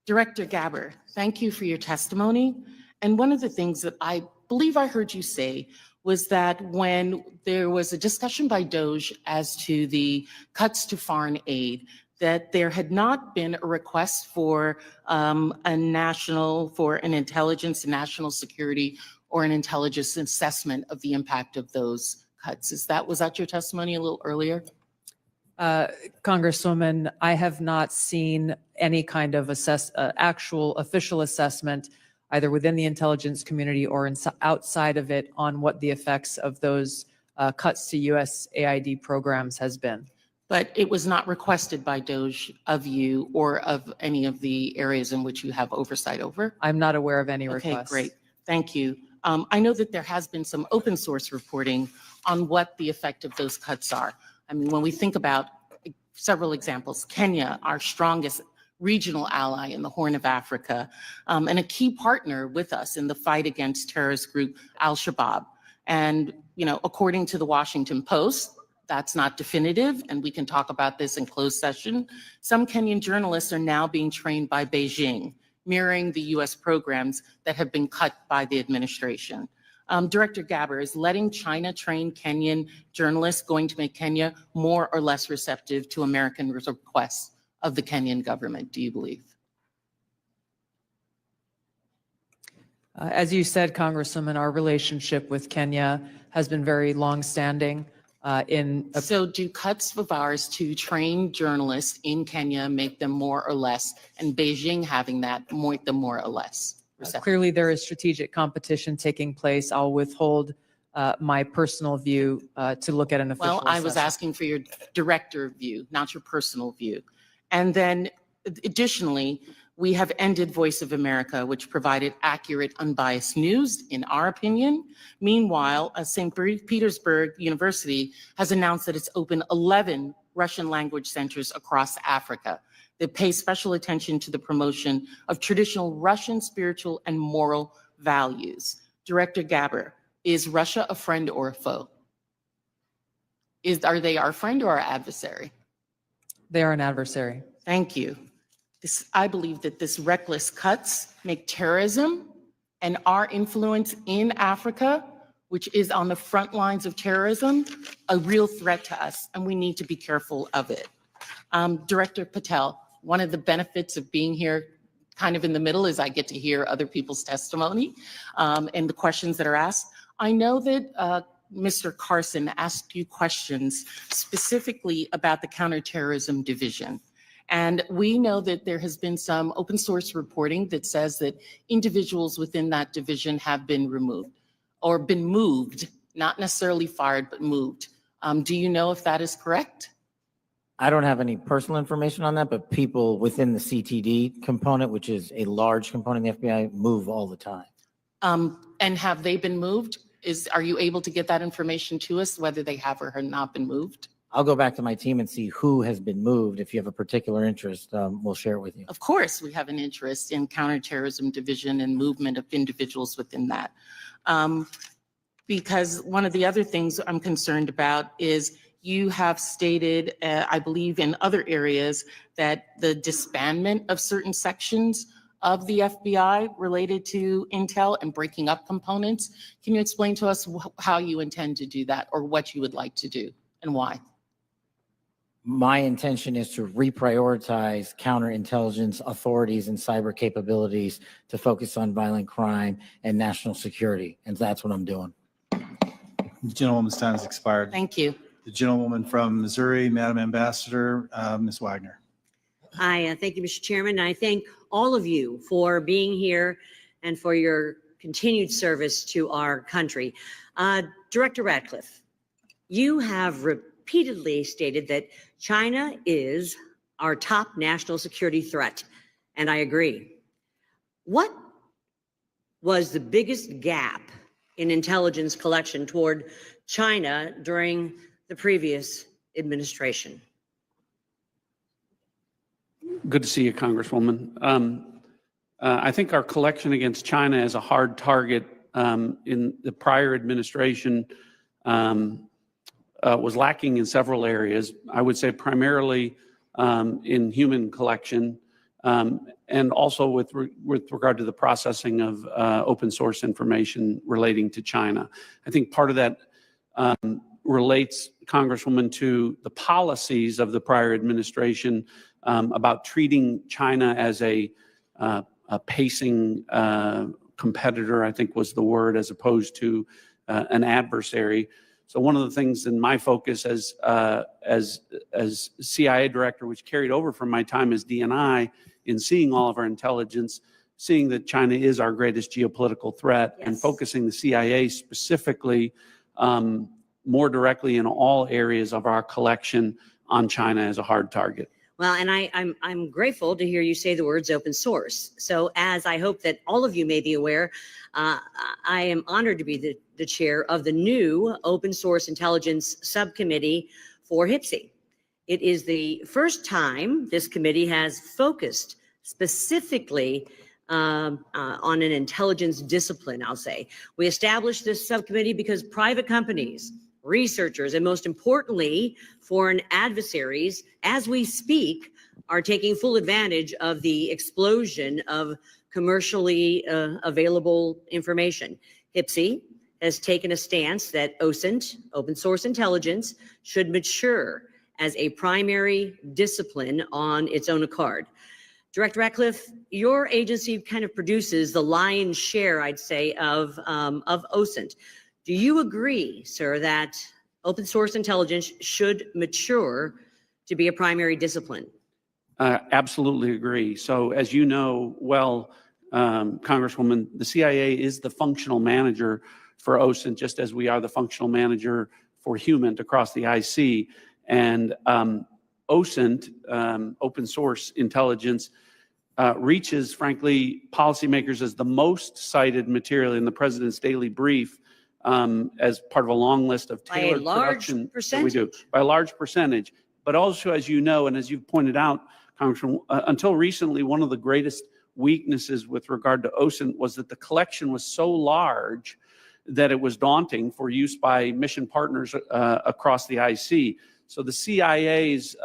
[SPEAKER 14] Director Gabbard, thank you for your testimony. And one of the things that I believe I heard you say was that when there was a discussion by DOJ as to the cuts to foreign aid, that there had not been a request for an intelligence and national security or an intelligence assessment of the impact of those cuts. Was that your testimony a little earlier?
[SPEAKER 6] Congresswoman, I have not seen any kind of actual official assessment either within the intelligence community or outside of it on what the effects of those cuts to USAID programs has been.
[SPEAKER 14] But it was not requested by DOJ of you or of any of the areas in which you have oversight over?
[SPEAKER 6] I'm not aware of any
[SPEAKER 14] Okay,
[SPEAKER 6] requests.
[SPEAKER 14] great. Thank you. I know that there has been some open source reporting on what the effect of those cuts are. I mean, when we think about several examples, Kenya, our strongest regional ally in the Horn of Africa, and a key partner with us in the fight against terrorist group Al-Shabaab. And, you know, according to the Washington Post, that's not definitive, and we can talk about this in closed session. Some Kenyan journalists are now being trained by Beijing, mirroring the US programs that have been cut by the administration. Director Gabbard, is letting China train Kenyan journalists going to make Kenya more or less receptive to American requests of the Kenyan government, do you believe?
[SPEAKER 6] As you said, Congresswoman, our relationship with Kenya has been very longstanding.
[SPEAKER 14] So do cuts of ours to train journalists in Kenya make them more or less, and Beijing having that make them more or less receptive?
[SPEAKER 6] Clearly, there is strategic competition taking place. I'll withhold my personal view to look at an official
[SPEAKER 14] Well, I was
[SPEAKER 6] assessment.
[SPEAKER 14] asking for your director view, not your personal view. And then additionally, we have ended Voice of America, which provided accurate, unbiased news, in our opinion. Meanwhile, St. Petersburg University has announced that it's opened 11 Russian language centers across Africa that pay special attention to the promotion of traditional Russian spiritual and moral values. Director Gabbard, is Russia a friend or a foe? Are they our friend or our adversary?
[SPEAKER 6] They are an adversary.
[SPEAKER 14] Thank you. I believe that this reckless cuts make terrorism and our influence in Africa, which is on the front lines of terrorism, a real threat to us, and we need to be careful of it. Director Patel, one of the benefits of being here kind of in the middle is I get to hear other people's testimony and the questions that are asked. I know that Mr. Carson asked you questions specifically about the Counterterrorism Division. And we know that there has been some open source reporting that says that individuals within that division have been removed or been moved, not necessarily fired, but moved. Do you know if that is correct?
[SPEAKER 1] I don't have any personal information on that, but people within the CTD component, which is a large component of the FBI, move all the time.
[SPEAKER 14] And have they been moved? Are you able to get that information to us, whether they have or have not been moved?
[SPEAKER 1] I'll go back to my team and see who has been moved. If you have a particular interest, we'll share it with you.
[SPEAKER 14] Of course, we have an interest in Counterterrorism Division and movement of individuals within that. Because one of the other things I'm concerned about is you have stated, I believe in other areas, that the disbandment of certain sections of the FBI related to intel and breaking up components. Can you explain to us how you intend to do that or what you would like to do and why?
[SPEAKER 1] My intention is to reprioritize counterintelligence authorities and cyber capabilities to focus on violent crime and national security. And that's what I'm doing.
[SPEAKER 4] The gentlewoman's time has expired.
[SPEAKER 14] Thank you.
[SPEAKER 4] The gentlewoman from Missouri, Madam Ambassador, Ms. Wagner.
[SPEAKER 15] Hi, thank you, Mr. Chairman. I thank all of you for being here and for your continued service to our country. Director Ratcliffe, you have repeatedly stated that China is our top national security threat, and I agree. What was the biggest gap in intelligence collection toward China during the previous administration?
[SPEAKER 3] Good to see you, Congresswoman. I think our collection against China as a hard target in the prior administration was lacking in several areas. I would say primarily in human collection and also with regard to the processing of open source information relating to China. I think part of that relates, Congresswoman, to the policies of the prior administration about treating China as a pacing competitor, I think was the word, as opposed to an adversary. So one of the things in my focus as CIA director, which carried over from my time as DNI, in seeing all of our intelligence, seeing that China is our greatest geopolitical threat, and focusing the CIA specifically more directly in all areas of our collection on China as a hard target.
[SPEAKER 15] Well, and I'm grateful to hear you say the words open source. So as I hope that all of you may be aware, I am honored to be the chair of the new Open Source Intelligence Subcommittee for HPSI. It is the first time this committee has focused specifically on an intelligence discipline, I'll say. We established this subcommittee because private companies, researchers, and most importantly, foreign adversaries, as we speak, are taking full advantage of the explosion of commercially available information. HPSI has taken a stance that OSINT, open source intelligence, should mature as a primary discipline on its own accord. Director Ratcliffe, your agency kind of produces the lion's share, I'd say, of OSINT. Do you agree, sir, that open source intelligence should mature to be a primary discipline?
[SPEAKER 3] Absolutely agree. So as you know well, Congresswoman, the CIA is the functional manager for OSINT, just as we are the functional manager for HUMINT across the IC. And OSINT, open source intelligence, reaches, frankly, policymakers as the most cited material in the president's daily brief as part of a long list of tailored production that we do, by a large percentage. But also, as you know, and as you've pointed out, Congressman, until recently, one of the greatest weaknesses with regard to OSINT was that the collection was so large that it was daunting for use by mission partners across the IC. So the CIA's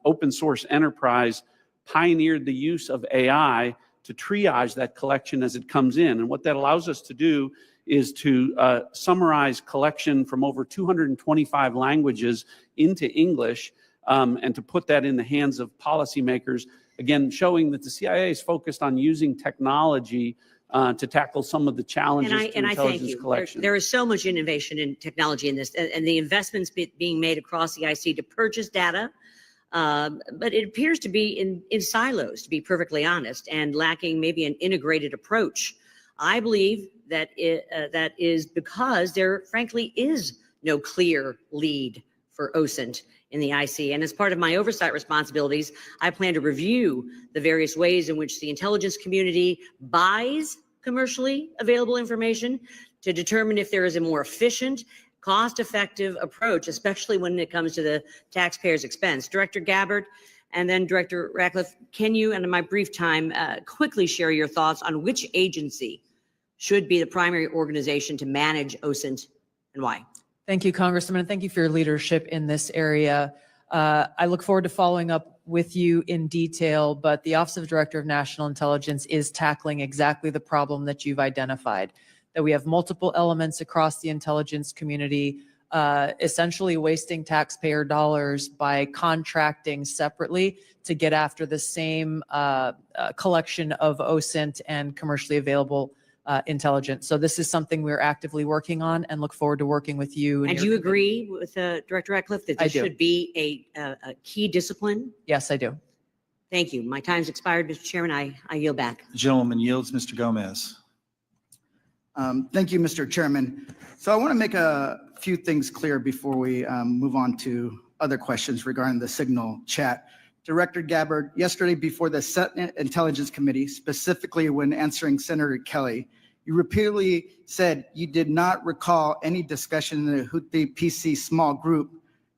[SPEAKER 3] open source enterprise pioneered the use of AI to triage that collection as it comes in. And what that allows us to do is to summarize collection from over 225 languages into English and to put that in the hands of policymakers, again, showing that the CIA is focused on using technology to tackle some of the challenges to intelligence collection.
[SPEAKER 15] There is so much innovation in technology in this, and the investments being made across the IC to purchase data, but it appears to be in silos, to be perfectly honest, and lacking maybe an integrated approach. I believe that that is because there, frankly, is no clear lead for OSINT in the IC. And as part of my oversight responsibilities, I plan to review the various ways in which the intelligence community buys commercially available information to determine if there is a more efficient, cost-effective approach, especially when it comes to the taxpayer's expense. Director Gabbard and then Director Ratcliffe, can you, and in my brief time, quickly share your thoughts on which agency should be the primary organization to manage OSINT and why?
[SPEAKER 6] Thank you, Congressman, and thank you for your leadership in this area. I look forward to following up with you in detail, but the Office of Director of National Intelligence is tackling exactly the problem that you've identified, that we have multiple elements across the intelligence community, essentially wasting taxpayer dollars by contracting separately to get after the same collection of OSINT and commercially available intelligence. So this is something we're actively working on and look forward to working with you.
[SPEAKER 15] And do you agree with Director Ratcliffe that this should be a key discipline?
[SPEAKER 6] Yes, I do.
[SPEAKER 15] Thank you. My time's expired, Mr. Chairman. I yield back.
[SPEAKER 4] The gentleman yields. Mr. Gomez.
[SPEAKER 16] Thank you, Mr. Chairman. So I want to make a few things clear before we move on to other questions regarding the signal chat. Director Gabbard, yesterday before the Senate Intelligence Committee, specifically when answering Senator Kelly, you repeatedly said you did not recall any discussion in the Houthi PC small group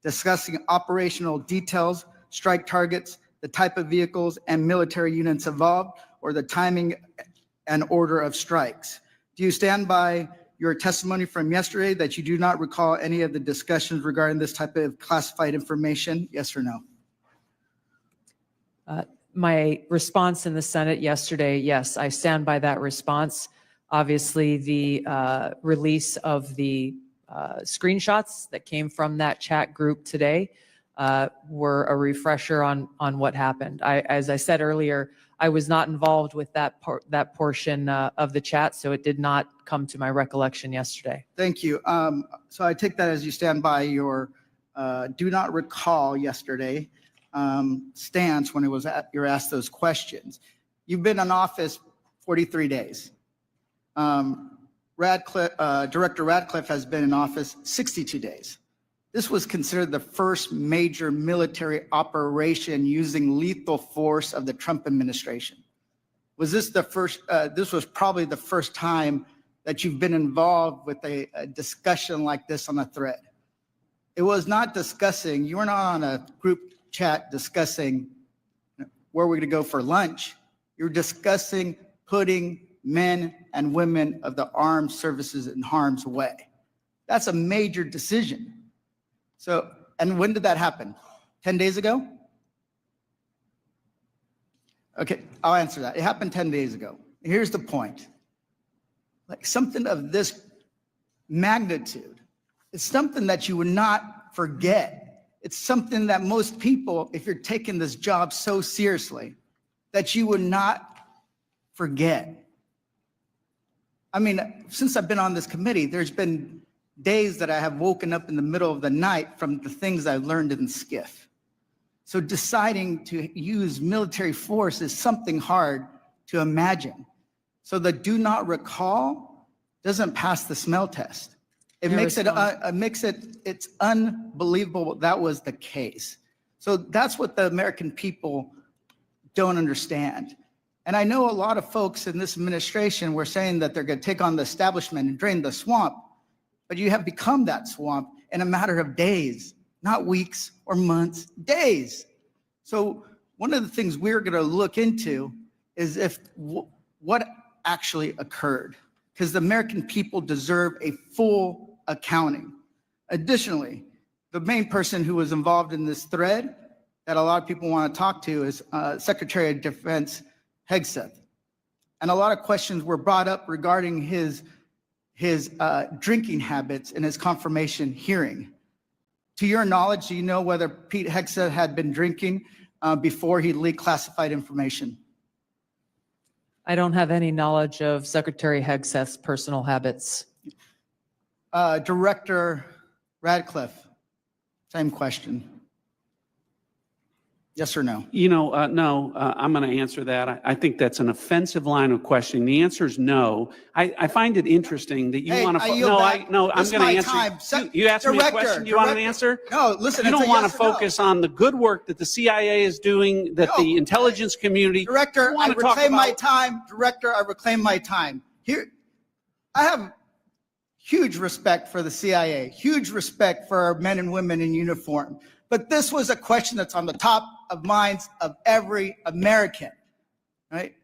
[SPEAKER 16] discussing operational details, strike targets, the type of vehicles and military units involved, or the timing and order of strikes. Do you stand by your testimony from yesterday that you do not recall any of the discussions regarding this type of classified information? Yes or no?
[SPEAKER 6] My response in the Senate yesterday, yes, I stand by that response. Obviously, the release of the screenshots that came from that chat group today were a refresher on what happened. As I said earlier, I was not involved with that portion of the chat, so it did not come to my recollection yesterday.
[SPEAKER 16] Thank you. So I take that as you stand by your do not recall yesterday stance when you're asked those questions. You've been in office 43 days. Director Ratcliffe has been in office 62 days. This was considered the first major military operation using lethal force of the Trump administration. Was this the first, this was probably the first time that you've been involved with a discussion like this on a thread. It was not discussing, you were not on a group chat discussing where we're going to go for lunch. You're discussing putting men and women of the armed services in harm's way. That's a major decision. So, and when did that happen? 10 days ago? Okay, I'll answer that. It happened 10 days ago. Here's the point. Like something of this magnitude, it's something that you would not forget. It's something that most people, if you're taking this job so seriously, that you would not forget. I mean, since I've been on this committee, there's been days that I have woken up in the middle of the night from the things I've learned in SCIF. So deciding to use military force is something hard to imagine. So the do not recall doesn't pass the smell test. It makes it's unbelievable that was the case. So that's what the American people don't understand. And I know a lot of folks in this administration were saying that they're going to take on the establishment and drain the swamp, but you have become that swamp in a matter of days, not weeks or months, days. So one of the things we're going to look into is if what actually occurred, because the American people deserve a full accounting. Additionally, the main person who was involved in this thread that a lot of people want to talk to is Secretary of Defense Hegseth. And a lot of questions were brought up regarding his drinking habits in his confirmation hearing. To your knowledge, do you know whether Pete Hegseth had been drinking before he leaked classified information?
[SPEAKER 6] I don't have any knowledge of Secretary Hegseth's personal habits.
[SPEAKER 16] Director Radcliffe, same question. Yes or no?
[SPEAKER 3] You know, no, I'm going to answer that. I think that's an offensive line of questioning. The answer is no. I find it interesting that you
[SPEAKER 16] Hey,
[SPEAKER 3] want to.
[SPEAKER 16] I'm going
[SPEAKER 3] to answer. You asked me a question. You want an answer?
[SPEAKER 16] No, listen.
[SPEAKER 3] You
[SPEAKER 16] it's
[SPEAKER 3] don't
[SPEAKER 16] a
[SPEAKER 3] want
[SPEAKER 16] yes
[SPEAKER 3] to
[SPEAKER 16] or no.
[SPEAKER 3] focus on the good work that the CIA is doing, that the intelligence community.
[SPEAKER 16] Director,
[SPEAKER 3] You
[SPEAKER 16] I
[SPEAKER 3] want to talk
[SPEAKER 16] reclaim my
[SPEAKER 3] about-
[SPEAKER 16] time. Director, I reclaim my time. Here, I have huge respect for the CIA, huge respect for our men and women in uniform. But this was a question that's on the top of minds of every American, right?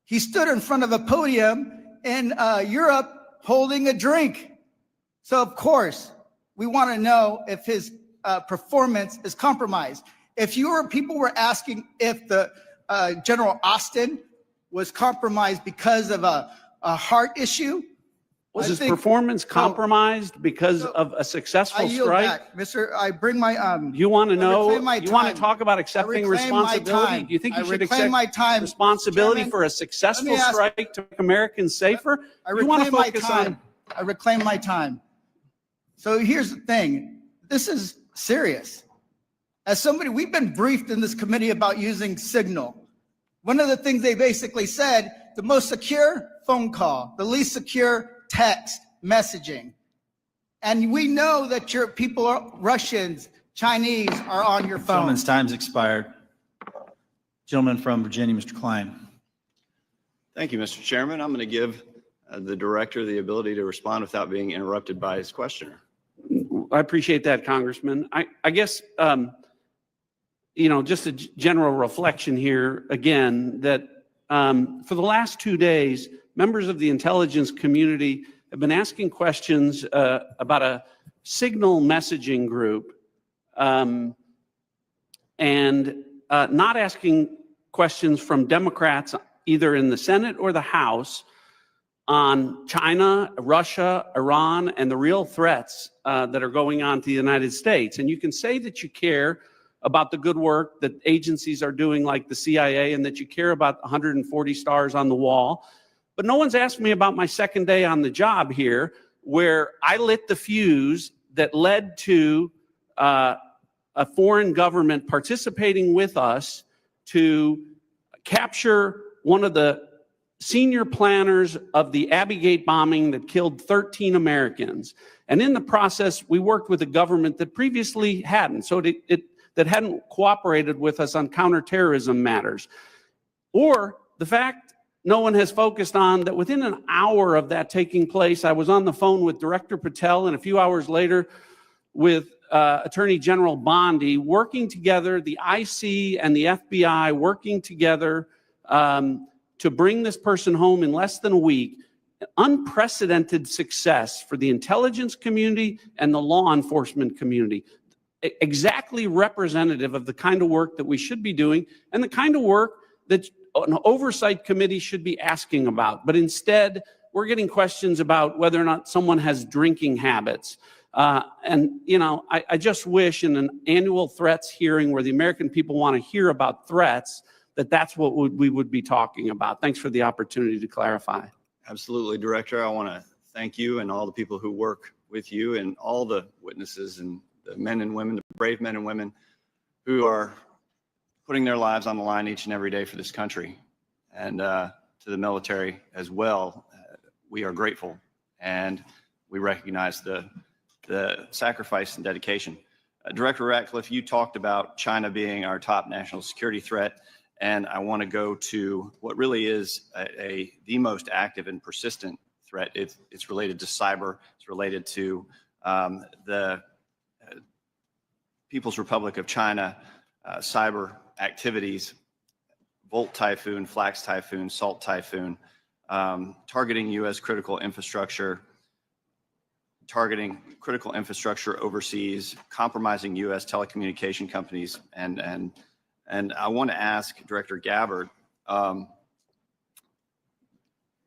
[SPEAKER 16] He stood in front of a podium in Europe holding a drink. So of course, we want to know if his performance is compromised. If people were asking if the General Austin was compromised because of a heart issue.
[SPEAKER 3] Was his performance compromised because of a successful
[SPEAKER 16] I yield
[SPEAKER 3] strike?
[SPEAKER 16] back, Mr. I bring my
[SPEAKER 3] You want to know?
[SPEAKER 16] reclaim my
[SPEAKER 3] You want to
[SPEAKER 16] time.
[SPEAKER 3] talk about accepting
[SPEAKER 16] reclaim my
[SPEAKER 3] responsibility?
[SPEAKER 16] time.
[SPEAKER 3] Do you think
[SPEAKER 16] I
[SPEAKER 3] you should
[SPEAKER 16] reclaim
[SPEAKER 3] accept
[SPEAKER 16] my time,
[SPEAKER 3] responsibility
[SPEAKER 16] Chairman.
[SPEAKER 3] for a successful
[SPEAKER 16] ask-
[SPEAKER 3] strike to make Americans safer?
[SPEAKER 16] I
[SPEAKER 3] You want to
[SPEAKER 16] reclaim my
[SPEAKER 3] focus
[SPEAKER 16] time.
[SPEAKER 3] on
[SPEAKER 16] I reclaim my time. So here's the thing. This is serious. As somebody, we've been briefed in this committee about using Signal. One of the things they basically said, the most secure phone call, the least secure text messaging. And we know that your people are Russians, Chinese are on your phone.
[SPEAKER 4] Gentleman's time's expired. Gentleman from Virginia, Mr. Klein.
[SPEAKER 17] Thank you, Mr. Chairman. I'm going to give the director the ability to respond without being interrupted by his questioner.
[SPEAKER 3] I appreciate that, Congressman. I guess, just a general reflection here again, that for the last 2 days, members of the intelligence community have been asking questions about a signal messaging group and not asking questions from Democrats either in the Senate or the House on China, Russia, Iran, and the real threats that are going on to the United States. And you can say that you care about the good work that agencies are doing like the CIA and that you care about 140 stars on the wall. But no one's asked me about my second day on the job here, where I lit the fuse that led to a foreign government participating with us to capture one of the senior planners of the Abbey Gate bombing that killed 13 Americans. And in the process, we worked with a government that previously hadn't, that hadn't cooperated with us on counterterrorism matters. Or the fact no one has focused on that within an hour of that taking place, I was on the phone with Director Patel, and a few hours later with Attorney General Bondi, working together, the IC and the FBI working together to bring this person home in less than a week. Unprecedented success for the intelligence community and the law enforcement community. Exactly representative of the kind of work that we should be doing and the kind of work that an oversight committee should be asking about. But instead, we're getting questions about whether or not someone has drinking habits. And, you know, I just wish in an annual threats hearing where the American people want to hear about threats, that's what we would be talking about. Thanks for the opportunity to clarify.
[SPEAKER 17] Absolutely, Director. I want to thank you and all the people who work with you and all the witnesses and the men and women, the brave men and women who are putting their lives on the line each and every day for this country. And to the military as well, we are grateful and we recognize the sacrifice and dedication. Director Ratcliffe, you talked about China being our top national security threat. And I want to go to what really is the most active and persistent threat. It's related to cyber. It's related to the People's Republic of China cyber activities, Volt Typhoon, Flax Typhoon, Salt Typhoon, targeting U.S. critical infrastructure, targeting critical infrastructure overseas, compromising U.S. telecommunication companies, and I want to ask Director Gabbard,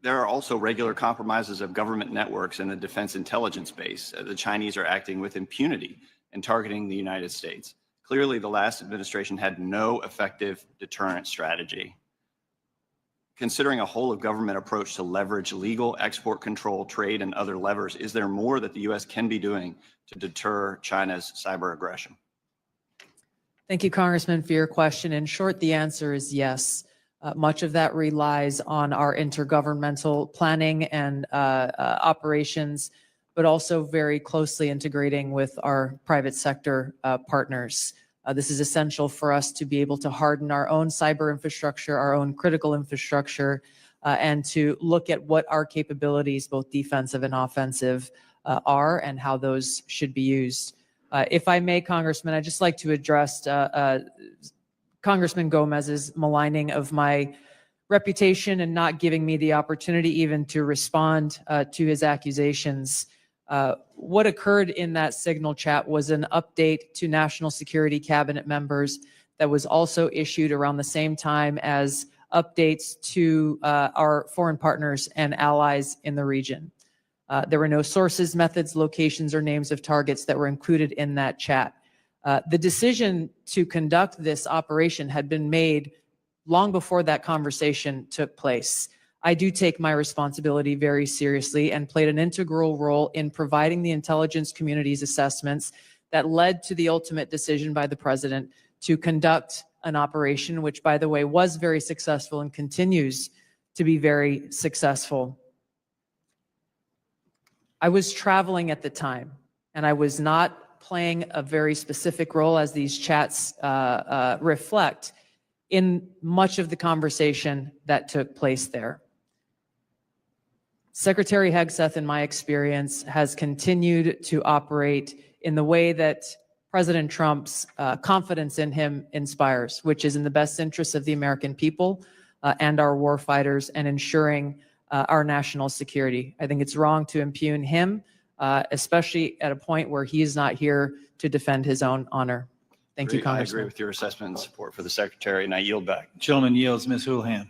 [SPEAKER 17] there are also regular compromises of government networks in the defense intelligence base. The Chinese are acting with impunity and targeting the United States. Clearly, the last administration had no effective deterrent strategy. Considering a whole of government approach to leverage legal export control, trade, and other levers, is there more that the U.S. can be doing to deter China's cyber aggression?
[SPEAKER 6] Thank you, Congressman, for your question. In short, the answer is yes. Much of that relies on our intergovernmental planning and operations, but also very closely integrating with our private sector partners. This is essential for us to be able to harden our own cyber infrastructure, our own critical infrastructure, and to look at what our capabilities, both defensive and offensive, are and how those should be used. If I may, Congressman, I'd just like to address Congressman Gomez's maligning of my reputation and not giving me the opportunity even to respond to his accusations. What occurred in that signal chat was an update to national security cabinet members that was also issued around the same time as updates to our foreign partners and allies in the region. There were no sources, methods, locations, or names of targets that were included in that chat. The decision to conduct this operation had been made long before that conversation took place. I do take my responsibility very seriously and played an integral role in providing the intelligence community's assessments that led to the ultimate decision by the president to conduct an operation, which, by the way, was very successful and continues to be very successful. I was traveling at the time, and I was not playing a very specific role, as these chats reflect, in much of the conversation that took place there. Secretary Hegseth, in my experience, has continued to operate in the way that President Trump's confidence in him inspires, which is in the best interests of the American people and our war fighters and ensuring our national security. I think it's wrong to impugn him, especially at a point where he is not here to defend his own honor. Thank you, Congressman.
[SPEAKER 17] I agree with your assessment and support for the Secretary, and I yield back.
[SPEAKER 4] Gentleman yields. Ms. Houlihan.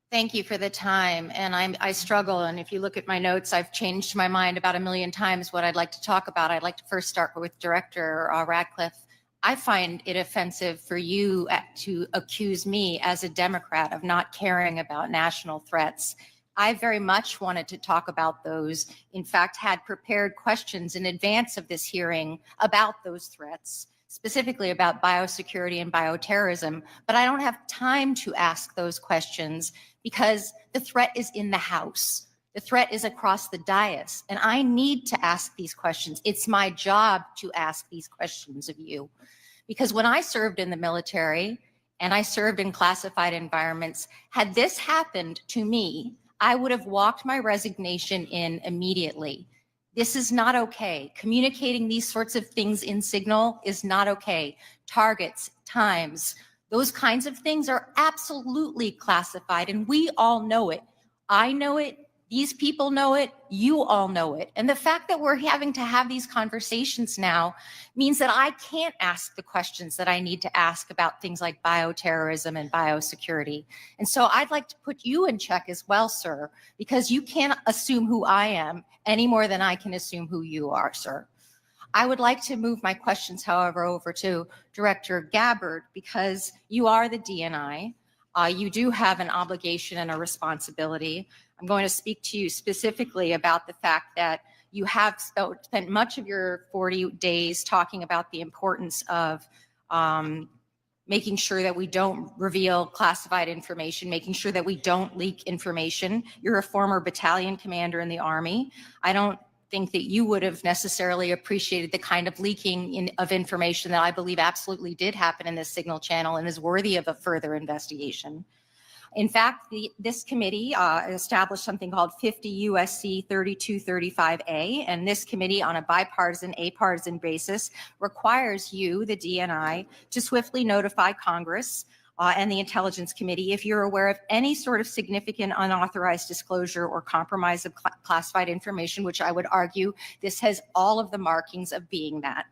[SPEAKER 18] Thank you for the time. And I struggle. And if you look at my notes, I've changed my mind about 1,000,000 times what I'd like to talk about. I'd like to first start with Director Ratcliffe. I find it offensive for you to accuse me as a Democrat of not caring about national threats. I very much wanted to talk about those. In fact, had prepared questions in advance of this hearing about those threats, specifically about biosecurity and bioterrorism, but I don't have time to ask those questions because the threat is in the House. The threat is across the dais, and I need to ask these questions. It's my job to ask these questions of you. Because when I served in the military and I served in classified environments, had this happened to me, I would have walked my resignation in immediately. This is not okay. Communicating these sorts of things in Signal is not okay. Targets, times, those kinds of things are absolutely classified, and we all know it. I know it. These people know it. You all know it. And the fact that we're having to have these conversations now means that I can't ask the questions that I need to ask about things like bioterrorism and biosecurity. And so I'd like to put you in check as well, sir, because you can't assume who I am any more than I can assume who you are, sir. I would like to move my questions, however, over to Director Gabbard, because you are the DNI. You do have an obligation and a responsibility. I'm going to speak to you specifically about the fact that you have spent much of your 40 days talking about the importance of making sure that we don't reveal classified information, making sure that we don't leak information. You're a former battalion commander in the Army. I don't think that you would have necessarily appreciated the kind of leaking of information that I believe absolutely did happen in this Signal channel and is worthy of a further investigation. In fact, this committee established something called 50 USC 3235A, and this committee on a bipartisan, apartisan basis requires you, the DNI, to swiftly notify Congress and the Intelligence Committee if you're aware of any sort of significant unauthorized disclosure or compromise of classified information, which I would argue this has all of the markings of being that.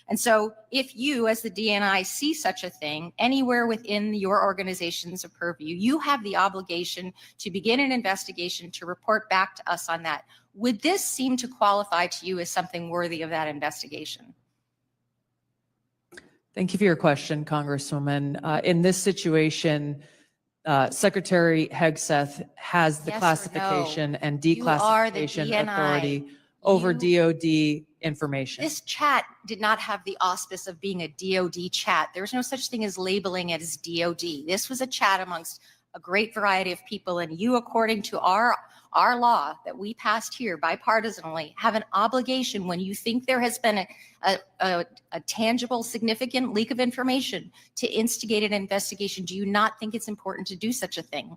[SPEAKER 18] And so if you, as the DNI, see such a thing anywhere within your organization's purview, you have the obligation to begin an investigation to report back to us on that. Would this seem to qualify to you as something worthy of that investigation?
[SPEAKER 6] Thank you for your question, Congresswoman. In this situation, Secretary Hegseth has the
[SPEAKER 18] Yes or no?
[SPEAKER 6] classification and
[SPEAKER 18] You are the
[SPEAKER 6] declassification
[SPEAKER 18] DNI.
[SPEAKER 6] authority over DOD information.
[SPEAKER 18] This chat did not have the auspice of being a DOD chat. There's no such thing as labeling it as DOD. This was a chat amongst a great variety of people, and you, according to our law that we passed here bipartisanly, have an obligation when you think there has been a tangible, significant leak of information to instigate an investigation. Do you not think it's important to do such a thing?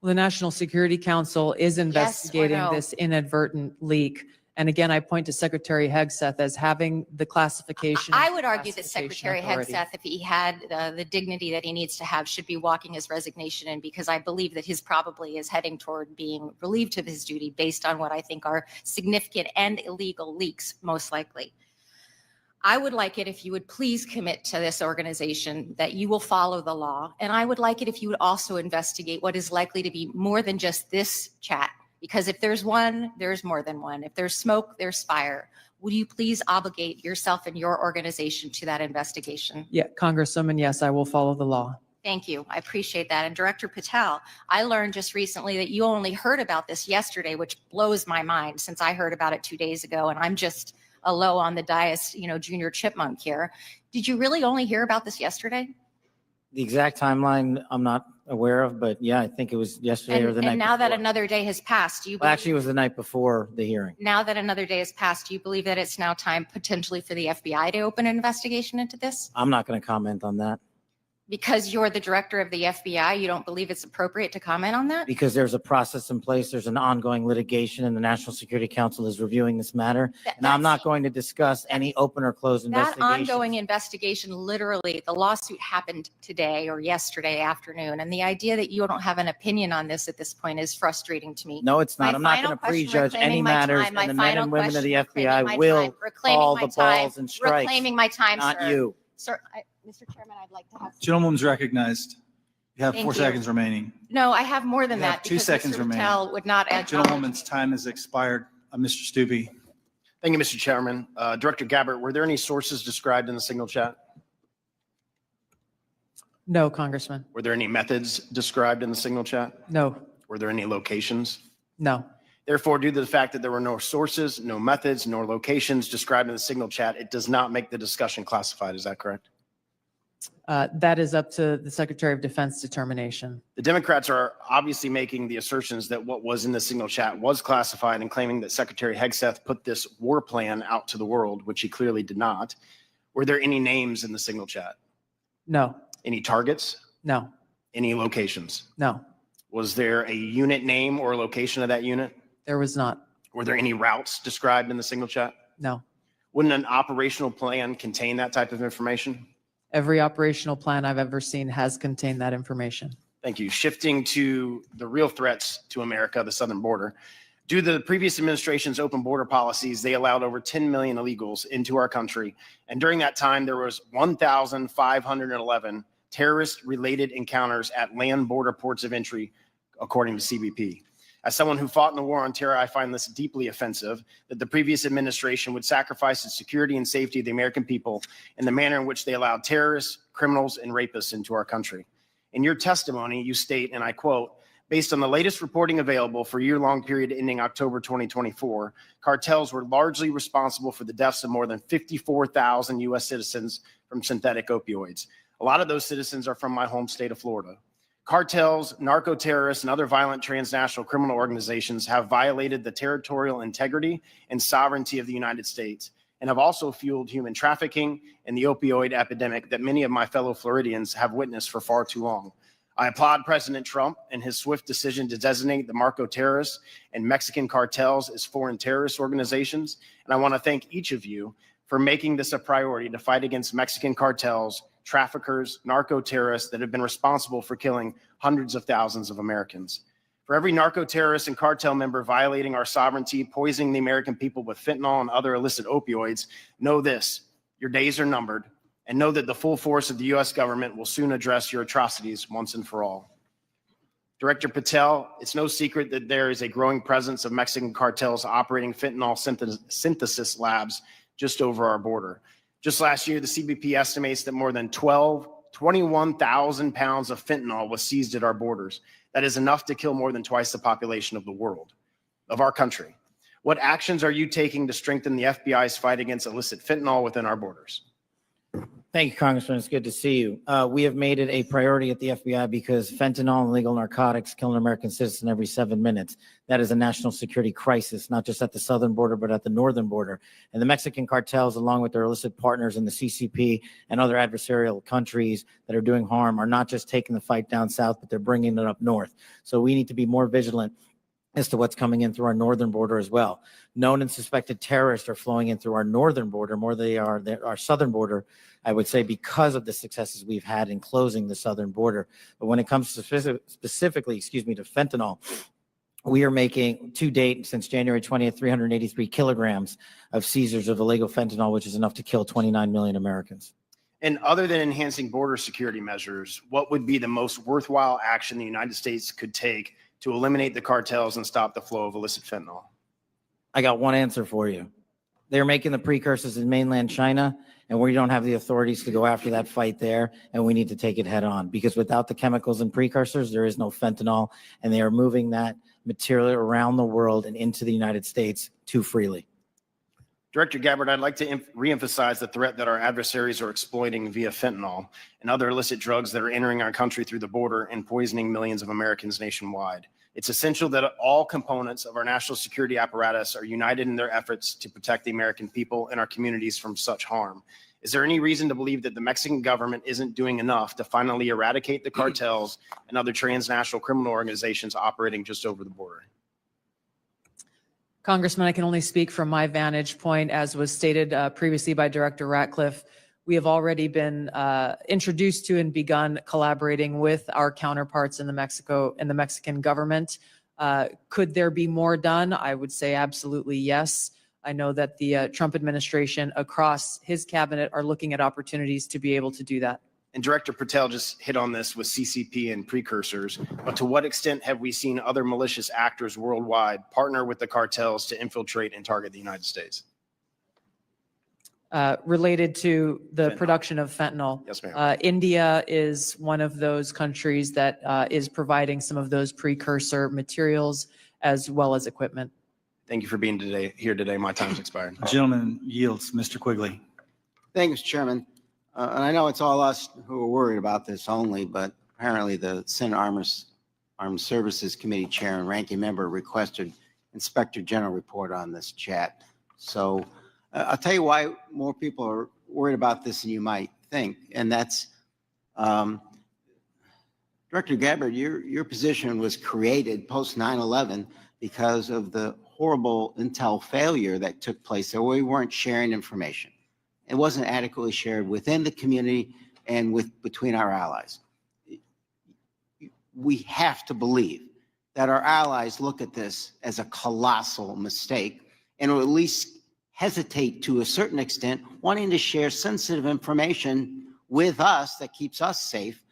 [SPEAKER 6] Well, the National Security Council is investigating
[SPEAKER 18] no?
[SPEAKER 6] this inadvertent leak. And again, I point to Secretary Hegseth as having the classification.
[SPEAKER 18] I would argue that
[SPEAKER 6] classification
[SPEAKER 18] Secretary
[SPEAKER 6] authority.
[SPEAKER 18] Hegseth, if he had the dignity that he needs to have, should be walking his resignation in, because I believe that his probably is heading toward being relieved of his duty based on what I think are significant and illegal leaks, most likely. I would like it if you would please commit to this organization that you will follow the law. And I would like it if you would also investigate what is likely to be more than just this chat. Because if there's one, there's more than one. If there's smoke, there's fire. Would you please obligate yourself and your organization to that investigation?
[SPEAKER 6] Yeah, Congresswoman, yes, I will follow the law.
[SPEAKER 18] Thank you. I appreciate that. And Director Patel, I learned just recently that you only heard about this yesterday, which blows my mind since I heard about it 2 days ago. And I'm just a low on the dais, junior chipmunk here. Did you really only hear about this yesterday?
[SPEAKER 1] The exact timeline, I'm not aware of, but yeah, I think it was yesterday or the night
[SPEAKER 18] And now that
[SPEAKER 1] before.
[SPEAKER 18] another day has passed, do you
[SPEAKER 1] Well,
[SPEAKER 18] believe,
[SPEAKER 1] actually, it was the night before the hearing.
[SPEAKER 18] now that another day has passed, do you believe that it's now time potentially for the FBI to open an investigation into this?
[SPEAKER 1] I'm not going to comment on that
[SPEAKER 18] Because you're the director of the FBI, you don't believe it's appropriate to comment on that?
[SPEAKER 1] because there's a process in place. There's an ongoing litigation and the National Security Council is reviewing this matter. And I'm not going to discuss any open or closed
[SPEAKER 18] That
[SPEAKER 1] investigation.
[SPEAKER 18] ongoing investigation, literally, the lawsuit happened today or yesterday afternoon. And the idea that you don't have an opinion on this at this point is frustrating to me.
[SPEAKER 1] No, it's not.
[SPEAKER 18] My
[SPEAKER 1] I'm not
[SPEAKER 18] final
[SPEAKER 1] going to
[SPEAKER 18] question,
[SPEAKER 1] prejudge any
[SPEAKER 18] reclaiming my
[SPEAKER 1] matters,
[SPEAKER 18] time, my
[SPEAKER 1] and the men
[SPEAKER 18] final
[SPEAKER 1] and women of the
[SPEAKER 18] question, reclaiming my
[SPEAKER 1] FBI will
[SPEAKER 18] time, reclaiming
[SPEAKER 1] call
[SPEAKER 18] my
[SPEAKER 1] the
[SPEAKER 18] time,
[SPEAKER 1] balls and strikes,
[SPEAKER 18] reclaiming my time,
[SPEAKER 1] not
[SPEAKER 18] sir.
[SPEAKER 1] you.
[SPEAKER 18] Sir, Mr. Chairman, I'd like to have.
[SPEAKER 4] Gentlewoman's recognized. You have
[SPEAKER 18] Thank
[SPEAKER 4] 4
[SPEAKER 18] you.
[SPEAKER 4] seconds remaining.
[SPEAKER 18] No, I have more than
[SPEAKER 4] You have
[SPEAKER 18] that.
[SPEAKER 4] 2
[SPEAKER 18] because
[SPEAKER 4] seconds
[SPEAKER 18] Mr.
[SPEAKER 4] remaining.
[SPEAKER 18] Patel would not add.
[SPEAKER 4] Gentlewoman's time has expired. Mr. Stubbe.
[SPEAKER 19] Thank you, Mr. Chairman. Director Gabbard, were there any sources described in the Signal chat?
[SPEAKER 6] No, Congressman.
[SPEAKER 19] Were there any methods described in the Signal chat?
[SPEAKER 6] No,
[SPEAKER 19] Were there any locations?
[SPEAKER 6] no.
[SPEAKER 19] Therefore, due to the fact that there were no sources, no methods, nor locations described in the Signal chat, it does not make the discussion classified. Is that correct?
[SPEAKER 6] That is up to the Secretary of Defense determination.
[SPEAKER 19] The Democrats are obviously making the assertions that what was in the signal chat was classified and claiming that Secretary Hegseth put this war plan out to the world, which he clearly did not. Were there any names in the signal chat?
[SPEAKER 6] No,
[SPEAKER 19] Any targets?
[SPEAKER 6] no,
[SPEAKER 19] Any locations?
[SPEAKER 6] no,
[SPEAKER 19] Was there a unit name or location of that unit?
[SPEAKER 6] there was not.
[SPEAKER 19] Were there any routes described in the signal chat?
[SPEAKER 6] No.
[SPEAKER 19] Wouldn't an operational plan contain that type of information?
[SPEAKER 6] Every operational plan I've ever seen has contained that information.
[SPEAKER 19] Thank you. Shifting to the real threats to America, the southern border. Due to the previous administration's open border policies, they allowed over 10 million illegals into our country. And during that time, there was 1,511 terrorist-related encounters at land border ports of entry, according to CBP. As someone who fought in the war on terror, I find this deeply offensive that the previous administration would sacrifice the security and safety of the American people in the manner in which they allowed terrorists, criminals, and rapists into our country. In your testimony, you state, and I quote, based on the latest reporting available for a year-long period ending October 2024, cartels were largely responsible for the deaths of more than 54,000 U.S. citizens from synthetic opioids. A lot of those citizens are from my home state of Florida. Cartels, narco-terrorists, and other violent transnational criminal organizations have violated the territorial integrity and sovereignty of the United States and have also fueled human trafficking and the opioid epidemic that many of my fellow Floridians have witnessed for far too long. I applaud President Trump and his swift decision to designate the narco terrorists and Mexican cartels as foreign terrorist organizations, and I want to thank each of you for making this a priority to fight against Mexican cartels, traffickers, narco-terrorists that have been responsible for killing hundreds of thousands of Americans. For every narco-terrorist and cartel member violating our sovereignty, poisoning the American people with fentanyl and other illicit opioids, know this, your days are numbered, and know that the full force of the U.S. government will soon address your atrocities once and for all. Director Patel, it's no secret that there is a growing presence of Mexican cartels operating fentanyl synthesis labs just over our border. Just last year, the CBP estimates that more than 21,000 pounds of fentanyl was seized at our borders. That is enough to kill more than twice the population of the world, of our country. What actions are you taking to strengthen the FBI's fight against illicit fentanyl within our borders?
[SPEAKER 1] Thank you, Congressman. It's good to see you. We have made it a priority at the FBI because fentanyl and illegal narcotics kill an American citizen every 7 minutes. That is a national security crisis, not just at the southern border, but at the northern border. And the Mexican cartels, along with their illicit partners in the CCP and other adversarial countries that are doing harm, are not just taking the fight down south, but they're bringing it up north. So we need to be more vigilant as to what's coming in through our northern border as well. Known and suspected terrorists are flowing in through our northern border more than they are our southern border, I would say, because of the successes we've had in closing the southern border. But when it comes to specifically, to fentanyl, we are making, to date, since January 20th, 383 kilograms of seizures of illegal fentanyl, which is enough to kill 29 million Americans.
[SPEAKER 19] And other than enhancing border security measures, what would be the most worthwhile action the United States could take to eliminate the cartels and stop the flow of illicit fentanyl?
[SPEAKER 1] I got one answer for you. They're making the precursors in mainland China, and we don't have the authorities to go after that fight there, and we need to take it head on, because without the chemicals and precursors, there is no fentanyl, and they are moving that material around the world and into the United States too freely.
[SPEAKER 19] Director Gabbard, I'd like to reemphasize the threat that our adversaries are exploiting via fentanyl and other illicit drugs that are entering our country through the border and poisoning millions of Americans nationwide. It's essential that all components of our national security apparatus are united in their efforts to protect the American people and our communities from such harm. Is there any reason to believe that the Mexican government isn't doing enough to finally eradicate the cartels and other transnational criminal organizations operating just over the border?
[SPEAKER 6] Congressman, I can only speak from my vantage point, as was stated previously by Director Ratcliffe. We have already been introduced to and begun collaborating with our counterparts in the Mexican government. Could there be more done? I would say absolutely yes. I know that the Trump administration across his cabinet are looking at opportunities to be able to do that.
[SPEAKER 19] And Director Patel just hit on this with CCP and precursors, but to what extent have we seen other malicious actors worldwide partner with the cartels to infiltrate and target the United States?
[SPEAKER 6] Related to the production of fentanyl.
[SPEAKER 19] Yes, ma'am.
[SPEAKER 6] India is one of those countries that is providing some of those precursor materials as well as equipment.
[SPEAKER 19] Thank you for being here today. My time's expired.
[SPEAKER 4] Gentleman yields. Mr. Quigley.
[SPEAKER 20] Thank you, Mr. Chairman. And I know it's all us who are worried about this only, but apparently the Senate Armed Services Committee Chair and Ranking Member requested Inspector General report on this chat. So I'll tell you why more people are worried about this than you might think, and that's Director Gabbard, your position was created post 9/11 because of the horrible intel failure that took place there, where we weren't sharing information. It wasn't adequately shared within the community and between our allies. We have to believe that our allies look at this as a colossal mistake and will at least hesitate to a certain extent, wanting to share sensitive information with us that keeps us safe,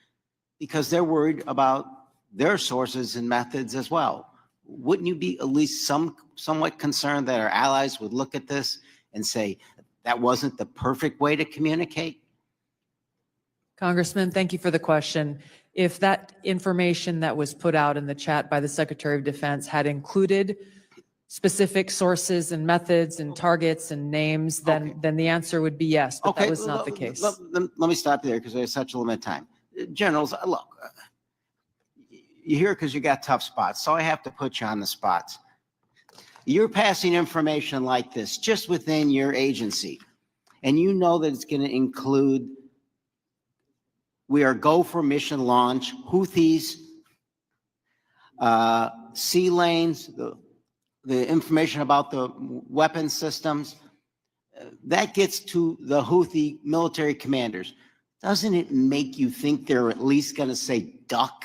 [SPEAKER 20] because they're worried about their sources and methods as well. Wouldn't you be at least somewhat concerned that our allies would look at this and say, that wasn't the perfect way to communicate?
[SPEAKER 6] Congressman, thank you for the question. If that information that was put out in the chat by the Secretary of Defense had included specific sources and methods and targets and names, then the answer would be yes, but that was not the case.
[SPEAKER 20] Let me stop there because there's such a limited time. Generals, look, you're here because you got tough spots, so I have to put you on the spots. You're passing information like this just within your agency, and you know that it's going to include, we are go for mission launch, Houthis, sea lanes, the information about the weapon systems, that gets to the Houthi military commanders. Doesn't it make you think they're at least going to say duck?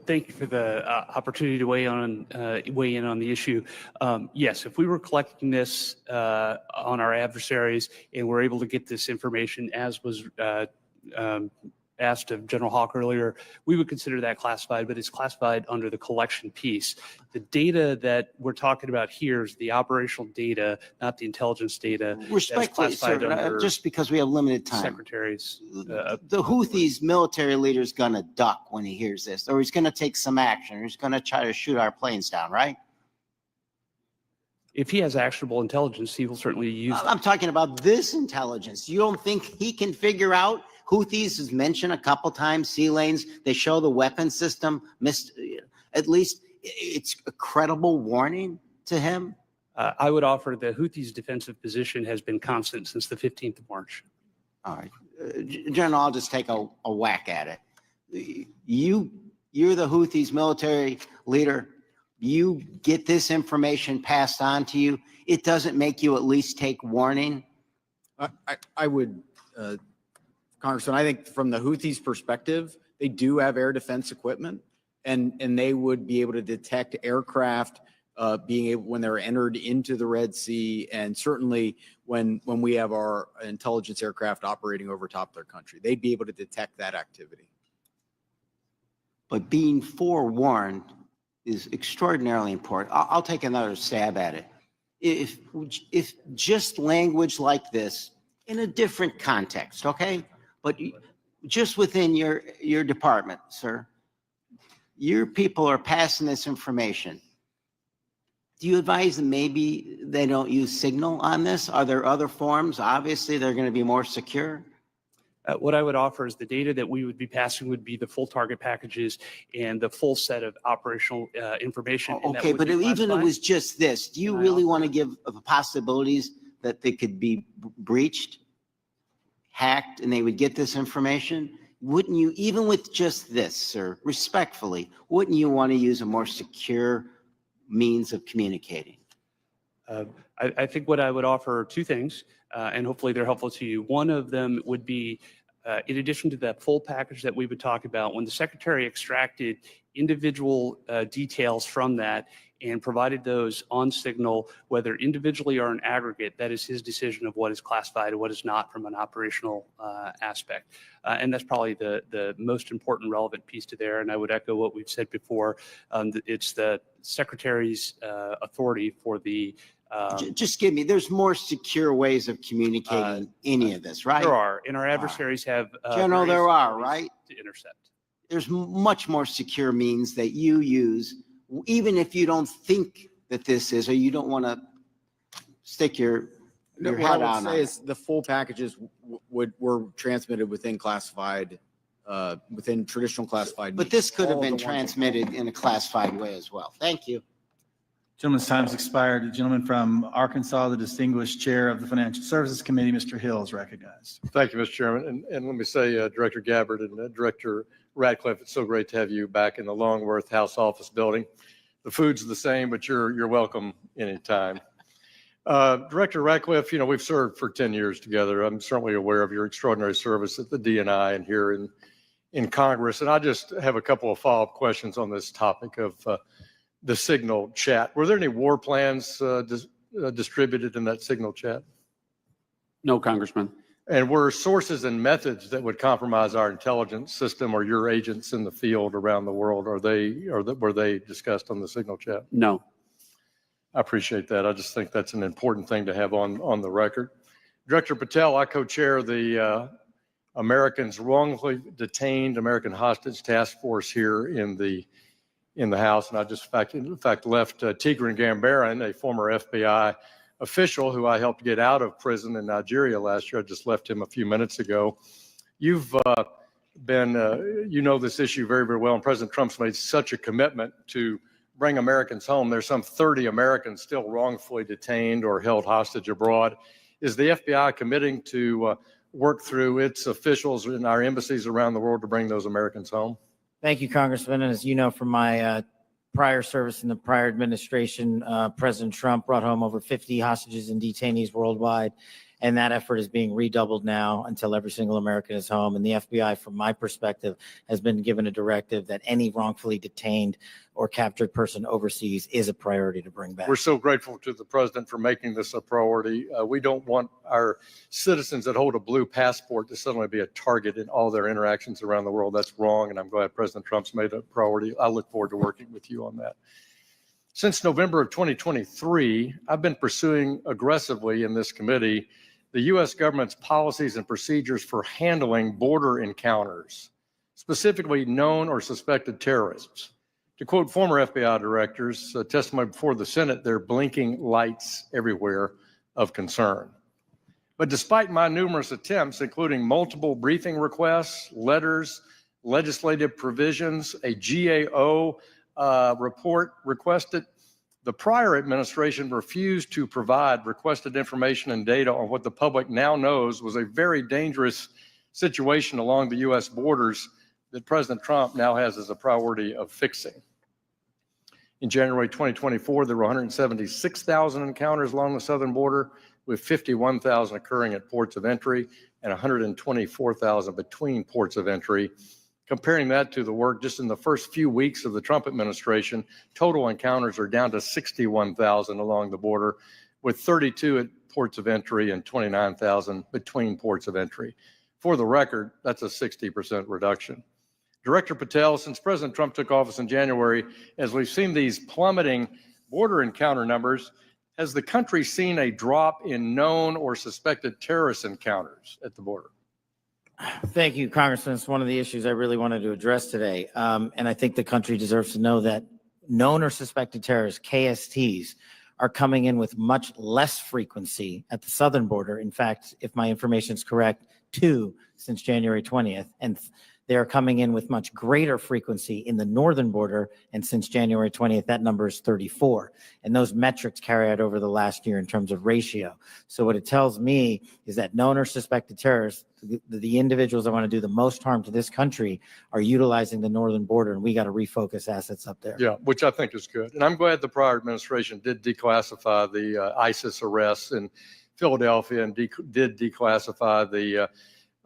[SPEAKER 7] Thank you for the opportunity to weigh in on the issue. Yes, if we were collecting this on our adversaries and we're able to get this information, as was asked of General Hawk earlier, we would consider that classified, but it's classified under the collection piece. The data that we're talking about here is the operational data, not the intelligence data.
[SPEAKER 20] Respectfully, sir, just because we have limited time.
[SPEAKER 7] Secretaries.
[SPEAKER 20] The Houthis military leader is going to duck when he hears this, or he's going to take some action, or he's going to try to shoot our planes down, right?
[SPEAKER 7] If he has actionable intelligence, he will certainly use it.
[SPEAKER 20] I'm talking about this intelligence. You don't think he can figure out? Houthis is mentioned a couple times, sea lanes. They show the weapon system. At least it's a credible warning to him.
[SPEAKER 7] I would offer the Houthis' defensive position has been constant since the 15th of March.
[SPEAKER 20] All right. General, I'll just take a whack at it. You're the Houthis' military leader. You get this information passed on to you. It doesn't make you at least take warning?
[SPEAKER 10] I would, Congressman, I think from the Houthis' perspective, they do have air defense equipment, and they would be able to detect aircraft when they're entered into the Red Sea, and certainly when we have our intelligence aircraft operating over top of their country, they'd be able to detect that activity.
[SPEAKER 20] But being forewarned is extraordinarily important. I'll take another stab at it. If just language like this in a different context, okay? But just within your department, sir, your people are passing this information. Do you advise them maybe they don't use Signal on this? Are there other forms? Obviously, they're going to be more secure.
[SPEAKER 7] What I would offer is the data that we would be passing would be the full target packages and the full set of operational information.
[SPEAKER 20] Okay, but even if it was just this, do you really want to give the possibilities that they could be breached, hacked, and they would get this information? Wouldn't you, even with just this, sir, respectfully, wouldn't you want to use a more secure means of communicating?
[SPEAKER 7] I think what I would offer are two things, and hopefully they're helpful to you. One of them would be, in addition to that full package that we would talk about, when the Secretary extracted individual details from that and provided those on Signal, whether individually or in aggregate, that is his decision of what is classified and what is not from an operational aspect. And that's probably the most important relevant piece to there. And I would echo what we've said before. It's the Secretary's authority for the
[SPEAKER 20] just give me, there's more secure ways of communicating any of this, right?
[SPEAKER 7] There are, and our adversaries have
[SPEAKER 20] General, there are, right?
[SPEAKER 7] To intercept.
[SPEAKER 20] There's much more secure means that you use, even if you don't think that this is, or you don't want to stick your
[SPEAKER 10] No,
[SPEAKER 20] your
[SPEAKER 10] what I
[SPEAKER 20] head
[SPEAKER 10] would
[SPEAKER 20] on
[SPEAKER 10] say
[SPEAKER 20] it.
[SPEAKER 10] is the full packages were transmitted within classified, within traditional classified.
[SPEAKER 20] But
[SPEAKER 10] means.
[SPEAKER 20] this could have
[SPEAKER 10] All of
[SPEAKER 20] been
[SPEAKER 10] the ones-
[SPEAKER 20] transmitted in a classified way as well. Thank you.
[SPEAKER 4] Gentleman's time's expired. The gentleman from Arkansas, the distinguished chair of the Financial Services Committee, Mr. Hill, is recognized.
[SPEAKER 21] Thank you, Mr. Chairman. And let me say, Director Gabbard and Director Radcliffe, it's so great to have you back in the Longworth House Office building. The food's the same, but you're welcome anytime. Director Radcliffe, you know, we've served for 10 years together. I'm certainly aware of your extraordinary service at the DNI and here in Congress. And I just have a couple of follow-up questions on this topic of the Signal chat. Were there any war plans distributed in that Signal chat?
[SPEAKER 3] No, Congressman.
[SPEAKER 21] And were sources and methods that would compromise our intelligence system or your agents in the field around the world, were they discussed on the Signal chat?
[SPEAKER 3] No.
[SPEAKER 21] I appreciate that. I just think that's an important thing to have on the record. Director Patel, I co-chair the Americans Wrongfully Detained American Hostage Task Force here in the House, and I just in fact left Tigran Gambaryan, a former FBI official who I helped get out of prison in Nigeria last year. I just left him a few minutes ago. You've you know this issue very, very well, and President Trump's made such a commitment to bring Americans home. There's some 30 Americans still wrongfully detained or held hostage abroad. Is the FBI committing to work through its officials in our embassies around the world to bring those Americans home?
[SPEAKER 1] Thank you, Congressman. And as you know from my prior service in the prior administration, President Trump brought home over 50 hostages and detainees worldwide. And that effort is being redoubled now until every single American is home. And the FBI, from my perspective, has been given a directive that any wrongfully detained or captured person overseas is a priority to bring back.
[SPEAKER 21] We're so grateful to the president for making this a priority. We don't want our citizens that hold a blue passport to suddenly be a target in all their interactions around the world. That's wrong, and I'm glad President Trump's made it a priority. I look forward to working with you on that. Since November of 2023, I've been pursuing aggressively in this committee the U.S. government's policies and procedures for handling border encounters, specifically known or suspected terrorists. To quote former FBI directors, testimony before the Senate, they're blinking lights everywhere of concern. But despite my numerous attempts, including multiple briefing requests, letters, legislative provisions, a GAO report requested, the prior administration refused to provide requested information and data on what the public now knows was a very dangerous situation along the U.S. borders that President Trump now has as a priority of fixing. In January 2024, there were 176,000 encounters along the southern border, with 51,000 occurring at ports of entry and 124,000 between ports of entry. Comparing that to the work just in the first few weeks of the Trump administration, total encounters are down to 61,000 along the border, with 32 at ports of entry and 29,000 between ports of entry. For the record, that's a 60% reduction. Director Patel, since President Trump took office in January, as we've seen these plummeting border encounter numbers, has the country seen a drop in known or suspected terrorist encounters at the border?
[SPEAKER 1] Thank you, Congressman. It's one of the issues I really wanted to address today. And I think the country deserves to know that known or suspected terrorists, KSTs, are coming in with much less frequency at the southern border. In fact, if my information is correct, 2 since January 20th. And they are coming in with much greater frequency in the northern border. And since January 20th, that number is 34. And those metrics carry out over the last year in terms of ratio. So what it tells me is that known or suspected terrorists, the individuals that want to do the most harm to this country, are utilizing the northern border, and we got to refocus assets up there.
[SPEAKER 21] Yeah, which I think is good. And I'm glad the prior administration did declassify the ISIS arrests in Philadelphia and did declassify the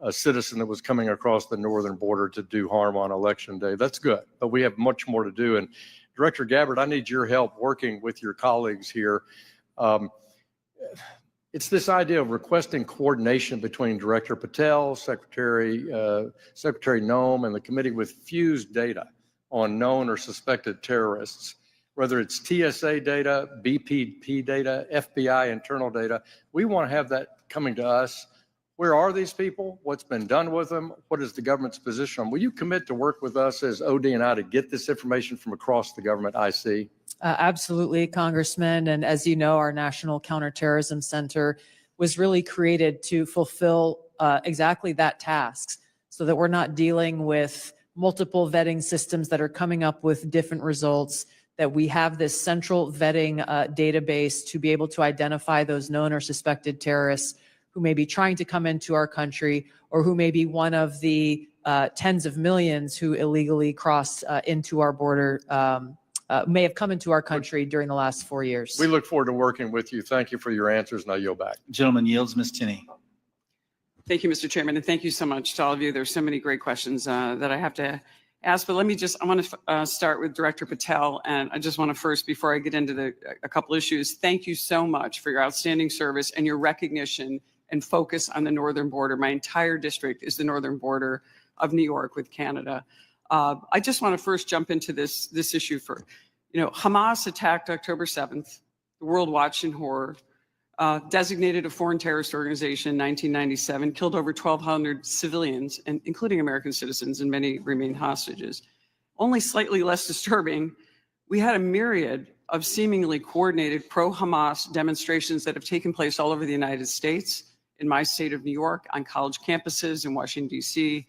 [SPEAKER 21] a citizen that was coming across the northern border to do harm on Election Day. That's good, but we have much more to do. And Director Gabbard, I need your help working with your colleagues here. It's this idea of requesting coordination between Director Patel, Secretary Noem, and the committee with fused data on known or suspected terrorists, whether it's TSA data, BPP data, FBI internal data. We want to have that coming to us. Where are these people? What's been done with them? What is the government's position on? Will you commit to work with us as OD&I to get this information from across the government IC?
[SPEAKER 6] Absolutely, Congressman. And as you know, our National Counterterrorism Center, was really created to fulfill exactly that task, so that we're not dealing with multiple vetting systems that are coming up with different results, that we have this central vetting database to be able to identify those known or suspected terrorists who may be trying to come into our country, or who may be one of the tens of millions who illegally crossed into our border, may have come into our country during the last 4 years.
[SPEAKER 21] We look forward to working with you. Thank you for your answers, and I yield back.
[SPEAKER 4] Gentleman yields. Ms. Tinney.
[SPEAKER 2] Thank you, Mr. Chairman, and thank you so much to all of you. There's so many great questions that I have to ask, but I want to start with Director Patel, and I just want to first, before I get into a couple issues, thank you so much for your outstanding service and your recognition and focus on the northern border. My entire district is the northern border of New York with Canada. I just want to first jump into this issue for, Hamas attacked October 7th. The world watched in horror. Designated a foreign terrorist organization in 1997, killed over 1,200 civilians, and including American citizens, and many remain hostages. Only slightly less disturbing, we had a myriad of seemingly coordinated pro-Hamas demonstrations that have taken place all over the United States, in my state of New York, on college campuses, in Washington, D.C.,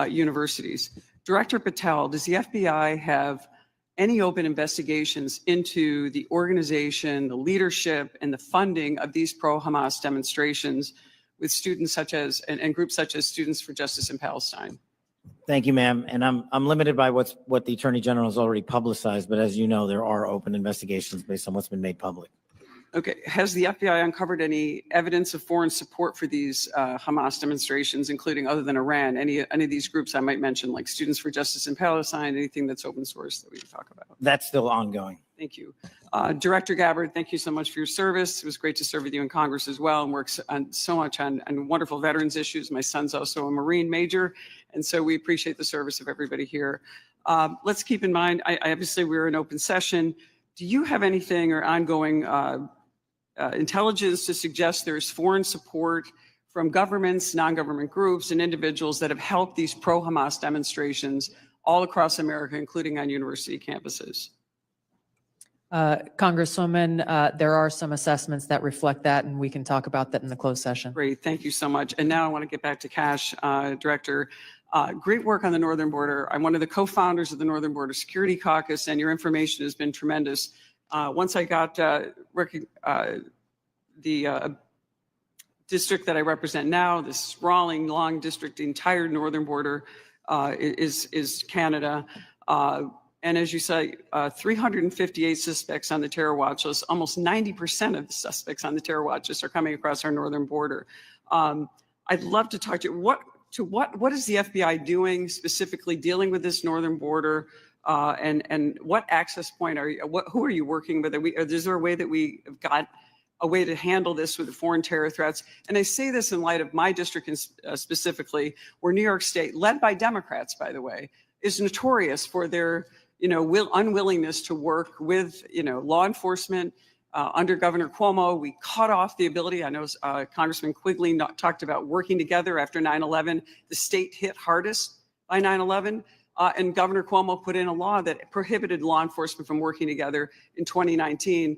[SPEAKER 2] universities. Director Patel, does the FBI have any open investigations into the organization, the leadership, and the funding of these pro-Hamas demonstrations with students such as, and groups such as Students for Justice in Palestine?
[SPEAKER 1] Thank you, ma'am. And I'm limited by what the Attorney General has already publicized, but as you know, there are open investigations based on what's been made public.
[SPEAKER 2] Okay, has the FBI uncovered any evidence of foreign support for these Hamas demonstrations, including, other than Iran, any of these groups I might mention, like Students for Justice in Palestine, anything that's open source that we can talk about?
[SPEAKER 1] That's still ongoing.
[SPEAKER 2] Thank you. Director Gabbard, thank you so much for your service. It was great to serve with you in Congress as well, and works on so much on wonderful veterans issues. My son's also a Marine major, and so we appreciate the service of everybody here. Let's keep in mind, obviously we're in open session. Do you have anything or ongoing intelligence to suggest there's foreign support from governments, non-government groups, and individuals that have helped these pro-Hamas demonstrations all across America, including on university campuses?
[SPEAKER 6] Congresswoman, there are some assessments that reflect that, and we can talk about that in the closed session.
[SPEAKER 2] Great, thank you so much. And now I want to get back to Cash, Director. Great work on the northern border. I'm one of the co-founders of the Northern Border Security Caucus, and your information has been tremendous. Once I got the district that I represent now, this sprawling, long district, the entire northern border is Canada. And as you say, 358 suspects on the terror watch list. Almost 90% of the suspects on the terror watch list are coming across our northern border. I'd love to talk to you. What is the FBI doing specifically dealing with this northern border? And what access point are you, who are you working with? Is there a way that we have got a way to handle this with the foreign terror threats? And I say this in light of my district specifically, where New York State, led by Democrats, by the way, is notorious for their unwillingness to work with law enforcement. Under Governor Cuomo, we cut off the ability. I know Congressman Quigley talked about working together after 9/11. The state hit hardest by 9/11. And Governor Cuomo put in a law that prohibited law enforcement from working together in 2019.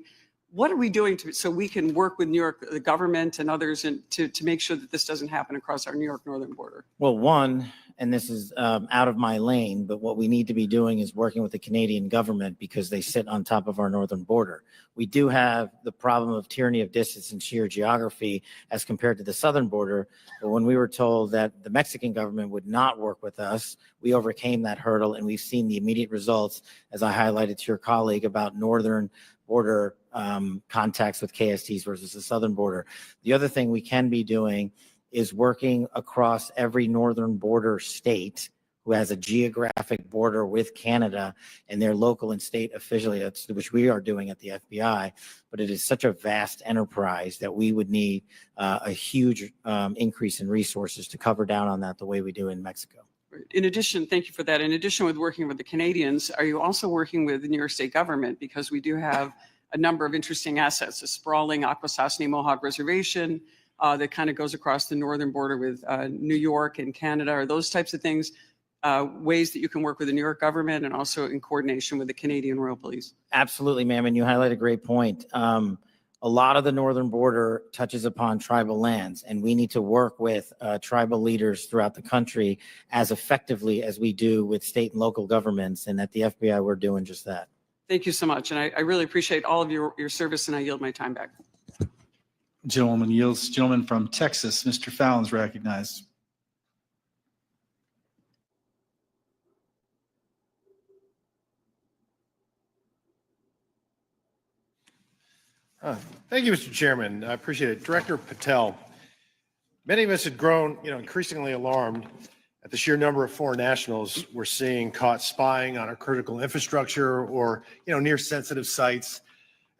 [SPEAKER 2] What are we doing so we can work with New York, the government and others, and to make sure that this doesn't happen across our New York northern border?
[SPEAKER 1] Well, one, and this is out of my lane, but what we need to be doing is working with the Canadian government because they sit on top of our northern border. We do have the problem of tyranny of distance and sheer geography as compared to the southern border. But when we were told that the Mexican government would not work with us, we overcame that hurdle, and we've seen the immediate results, as I highlighted to your colleague, about northern border contacts with KSTs versus the southern border. The other thing we can be doing is working across every northern border state who has a geographic border with Canada and their local and state affiliates, which we are doing at the FBI. But it is such a vast enterprise that we would need a huge increase in resources to cover down on that the way we do in Mexico.
[SPEAKER 2] In addition, thank you for that. In addition with working with the Canadians, are you also working with the New York State government? Because we do have a number of interesting assets, a sprawling Akwesasne Mohawk Reservation that kind of goes across the northern border with New York and Canada. Are those types of things ways that you can work with the New York government and also in coordination with the Canadian Royal Police?
[SPEAKER 1] Absolutely, ma'am, and you highlight a great point. a lot of the northern border touches upon tribal lands, and we need to work with tribal leaders throughout the country as effectively as we do with state and local governments. And at the FBI, we're doing just that.
[SPEAKER 2] Thank you so much. And I really appreciate all of your service, and I yield my time back.
[SPEAKER 4] Gentleman yields. Gentleman from Texas, Mr. Fallon's recognized.
[SPEAKER 5] Thank you, Mr. Chairman. I appreciate it. Director Patel, many of us had grown, increasingly alarmed at the sheer number of foreign nationals we're seeing caught spying on our critical infrastructure or, near sensitive sites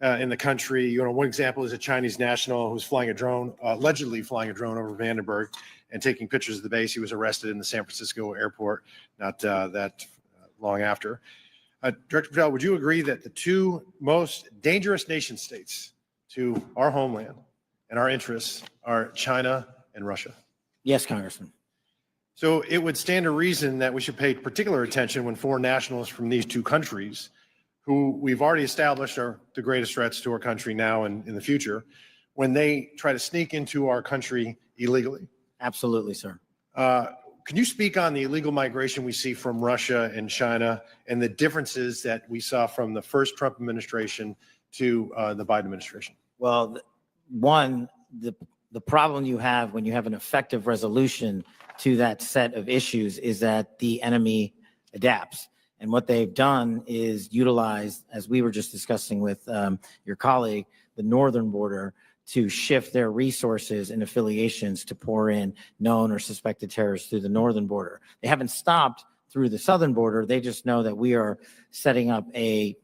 [SPEAKER 5] in the country. One example is a Chinese national who's flying a drone, allegedly flying a drone over Vandenberg and taking pictures of the base. He was arrested in the San Francisco airport not that long after. Director Patel, would you agree that the two most dangerous nation states to our homeland and our interests are China and Russia?
[SPEAKER 1] Yes, Congressman.
[SPEAKER 5] So it would stand to reason that we should pay particular attention when foreign nationals from these two countries, who we've already established are the greatest threats to our country now and in the future, when they try to sneak into our country illegally.
[SPEAKER 1] Absolutely, sir.
[SPEAKER 5] Can you speak on the illegal migration we see from Russia and China and the differences that we saw from the first Trump administration to the Biden administration?
[SPEAKER 1] Well, one, the problem you have when you have an effective resolution to that set of issues is that the enemy adapts. And what they've done is utilize, as we were just discussing with your colleague, the northern border to shift their resources and affiliations to pour in known or suspected terrorists through the northern border. They haven't stopped through the southern border. They just know that we are setting up a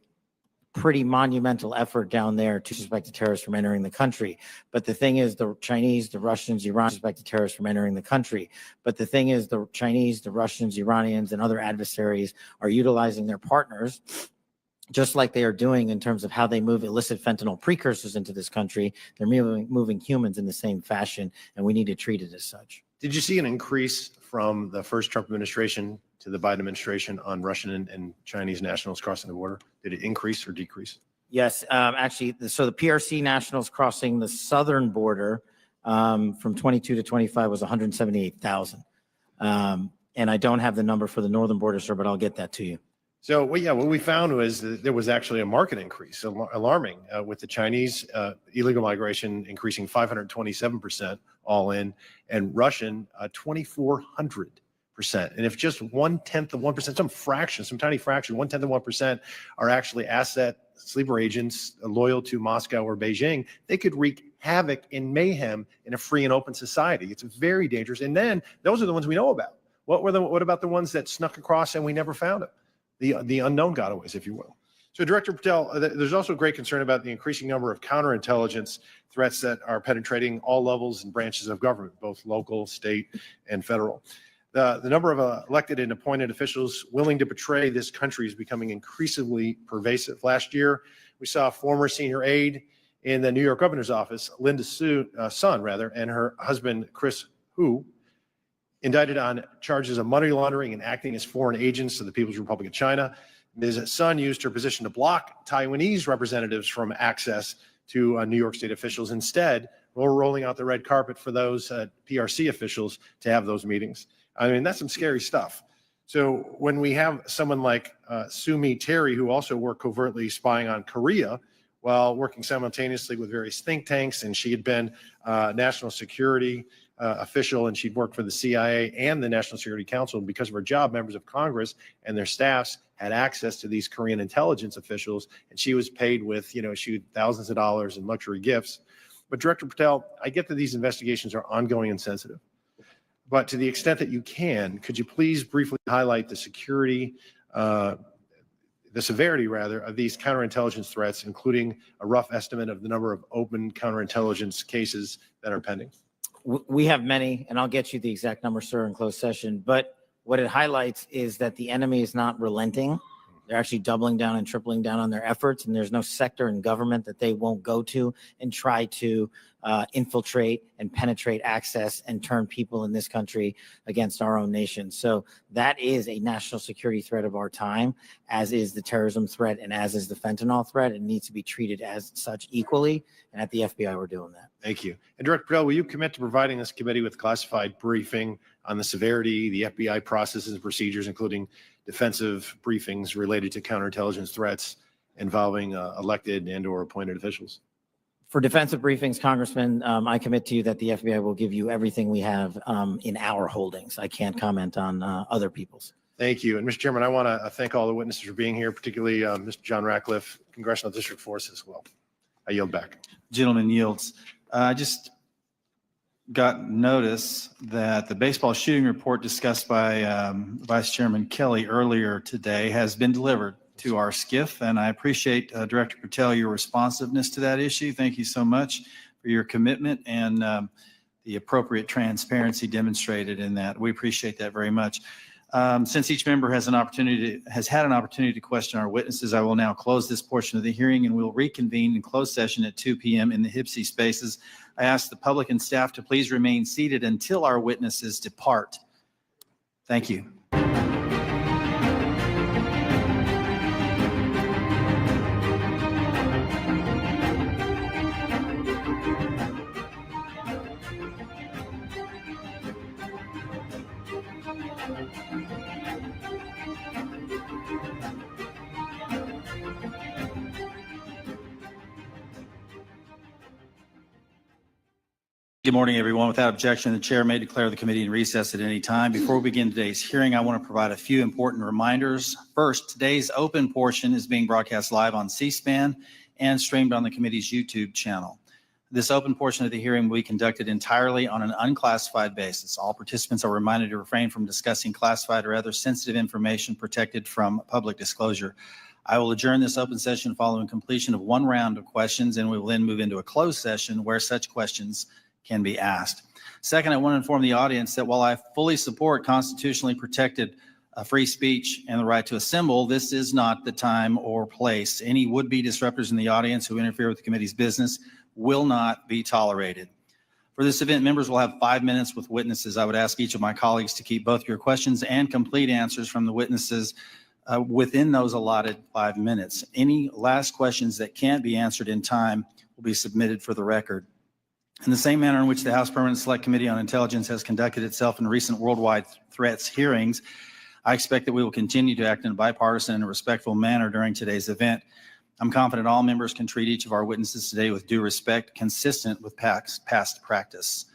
[SPEAKER 1] pretty monumental effort down there to suspected terrorists from entering the country. But the thing is, the Chinese, the Russians, Iran suspected terrorists from entering the country. But the thing is, the Chinese, the Russians, Iranians, and other adversaries are utilizing their partners, just like they are doing in terms of how they move illicit fentanyl precursors into this country. They're moving humans in the same fashion, and we need to treat it as such.
[SPEAKER 5] Did you see an increase from the first Trump administration to the Biden administration on Russian and Chinese nationals crossing the border? Did it increase or decrease?
[SPEAKER 1] Yes, actually, so the PRC nationals crossing the southern border from 22 to 25 was 178,000. And I don't have the number for the northern border, sir, but I'll get that to you.
[SPEAKER 5] So, what we found was that there was actually a market increase, alarming, with the Chinese illegal migration increasing 527% all in, and Russian 2,400%. And if just 1/10 of 1%, some tiny fraction, 1/10 of 1% are actually asset sleeper agents loyal to Moscow or Beijing, they could wreak havoc and mayhem in a free and open society. It's very dangerous. And then those are the ones we know about. What about the ones that snuck across and we never found them? The unknown gotaways, if you will. So, Director Patel, there's also great concern about the increasing number of counterintelligence threats that are penetrating all levels and branches of government, both local, state, and federal. The number of elected and appointed officials willing to betray this country is becoming increasingly pervasive. Last year, we saw a former senior aide in the New York governor's office, Linda Sun, and her husband, Chris Hu, indicted on charges of money laundering and acting as foreign agents to the People's Republic of China. Ms. Sun used her position to block Taiwanese representatives from access to New York state officials. Instead, we're rolling out the red carpet for those PRC officials to have those meetings. I mean, that's some scary stuff. So when we have someone like Sumi Terry, who also worked covertly spying on Korea while working simultaneously with various think tanks, and she had been national security official, and she'd worked for the CIA and the National Security Council. And because of her job, members of Congress and their staffs had access to these Korean intelligence officials, and she was paid with, thousands of dollars in luxury gifts. But Director Patel, I get that these investigations are ongoing and sensitive. But to the extent that you can, could you please briefly highlight the severity of these counterintelligence threats, including a rough estimate of the number of open counterintelligence cases that are pending?
[SPEAKER 1] We have many, and I'll get you the exact number, sir, in closed session. But what it highlights is that the enemy is not relenting. They're actually doubling down and tripling down on their efforts, and there's no sector in government that they won't go to and try to infiltrate and penetrate access and turn people in this country against our own nation. So that is a national security threat of our time, as is the terrorism threat and as is the fentanyl threat. It needs to be treated as such equally. And at the FBI, we're doing that.
[SPEAKER 5] Thank you. And Director Patel, will you commit to providing this committee with classified briefing on the severity, the FBI processes and procedures, including defensive briefings related to counterintelligence threats involving elected and or appointed officials?
[SPEAKER 1] For defensive briefings, Congressman, I commit to you that the FBI will give you everything we have in our holdings. I can't comment on other people's.
[SPEAKER 5] Thank you. And Mr. Chairman, I want to thank all the witnesses for being here, particularly Mr. John Ratcliffe, Congressional District Force as well. I yield back.
[SPEAKER 4] Gentleman yields. I just got notice that the baseball shooting report discussed by Vice Chairman Kelly earlier today has been delivered to our SCIF, and I appreciate Director Patel, your responsiveness to that issue. Thank you so much for your commitment and the appropriate transparency demonstrated in that. We appreciate that very much. Since each member has had an opportunity to question our witnesses, I will now close this portion of the hearing, and we'll reconvene in closed session at 2 p.m. in the HIPSI spaces. I ask the public and staff to please remain seated until our witnesses depart. Thank you. Good morning, everyone. Without objection, the chair may declare the committee in recess at any time. Before we begin today's hearing, I want to provide a few important reminders. First, today's open portion is being broadcast live on C-SPAN and streamed on the committee's YouTube channel. This open portion of the hearing will be conducted entirely on an unclassified basis. All participants are reminded to refrain from discussing classified or other sensitive information protected from public disclosure. I will adjourn this open session following completion of one round of questions, and we will then move into a closed session where such questions can be asked. Second, I want to inform the audience that while I fully support constitutionally protected free speech and the right to assemble, this is not the time or place. Any would-be disruptors in the audience who interfere with the committee's business will not be tolerated. For this event, members will have 5 minutes with witnesses. I would ask each of my colleagues to keep both your questions and complete answers from the witnesses within those allotted 5 minutes. Any last questions that can't be answered in time will be submitted for the record. In the same manner in which the House Permanent Select Committee on Intelligence has conducted itself in recent worldwide threats hearings, I expect that we will continue to act in a bipartisan and respectful manner during today's event. I'm confident all members can treat each of our witnesses today with due respect, consistent with past practice.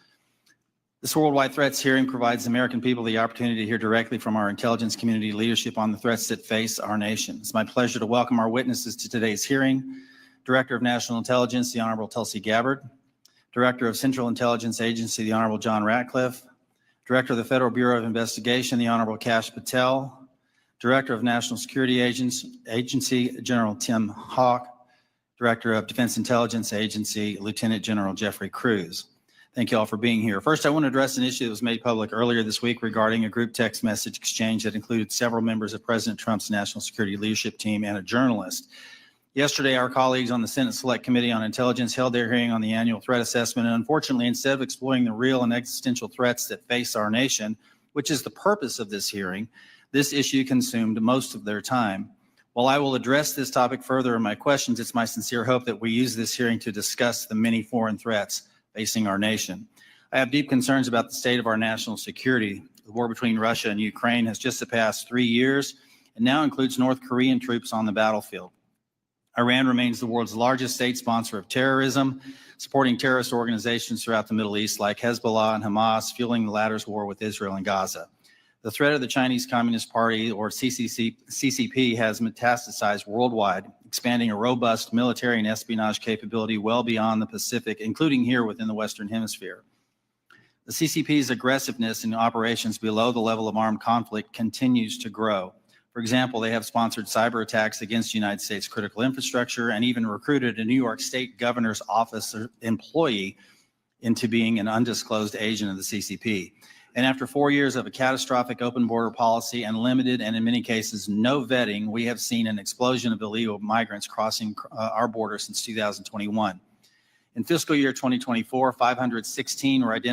[SPEAKER 4] This worldwide threats hearing provides the American people the opportunity to hear directly from our intelligence community leadership on the threats that face our nation. It's my pleasure to welcome our witnesses to today's hearing. Director of National Intelligence, the Honorable Tulsi Gabbard. Director of Central Intelligence Agency, the Honorable John Ratcliffe. Director of the Federal Bureau of Investigation, the Honorable Kash Patel. Director of National Security Agency, General Tim Hawk. Director of Defense Intelligence Agency, Lieutenant General Jeffrey Cruz. Thank you all for being here. First, I want to address an issue that was made public earlier this week regarding a group text message exchange that included several members of President Trump's national security leadership team and a journalist. Yesterday, our colleagues on the Senate Select Committee on Intelligence held their hearing on the annual threat assessment, and unfortunately, instead of exploring the real and existential threats that face our nation, which is the purpose of this hearing, this issue consumed most of their time. While I will address this topic further in my questions, it's my sincere hope that we use this hearing to discuss the many foreign threats facing our nation. I have deep concerns about the state of our national security. The war between Russia and Ukraine has just surpassed 3 years and now includes North Korean troops on the battlefield. Iran remains the world's largest state sponsor of terrorism, supporting terrorist organizations throughout the Middle East like Hezbollah and Hamas, fueling the latter's war with Israel and Gaza. The threat of the Chinese Communist Party, or CCP, has metastasized worldwide, expanding a robust military and espionage capability well beyond the Pacific, including here within the Western Hemisphere. The CCP's aggressiveness in operations below the level of armed conflict continues to grow. For example, they have sponsored cyber attacks against United States critical infrastructure and even recruited a New York State governor's office employee into being an undisclosed agent of the CCP. And after 4 years of a catastrophic open border policy and limited and in many cases no vetting, we have seen an explosion of illegal migrants crossing our border since 2021. In fiscal year 2024, 516 were identified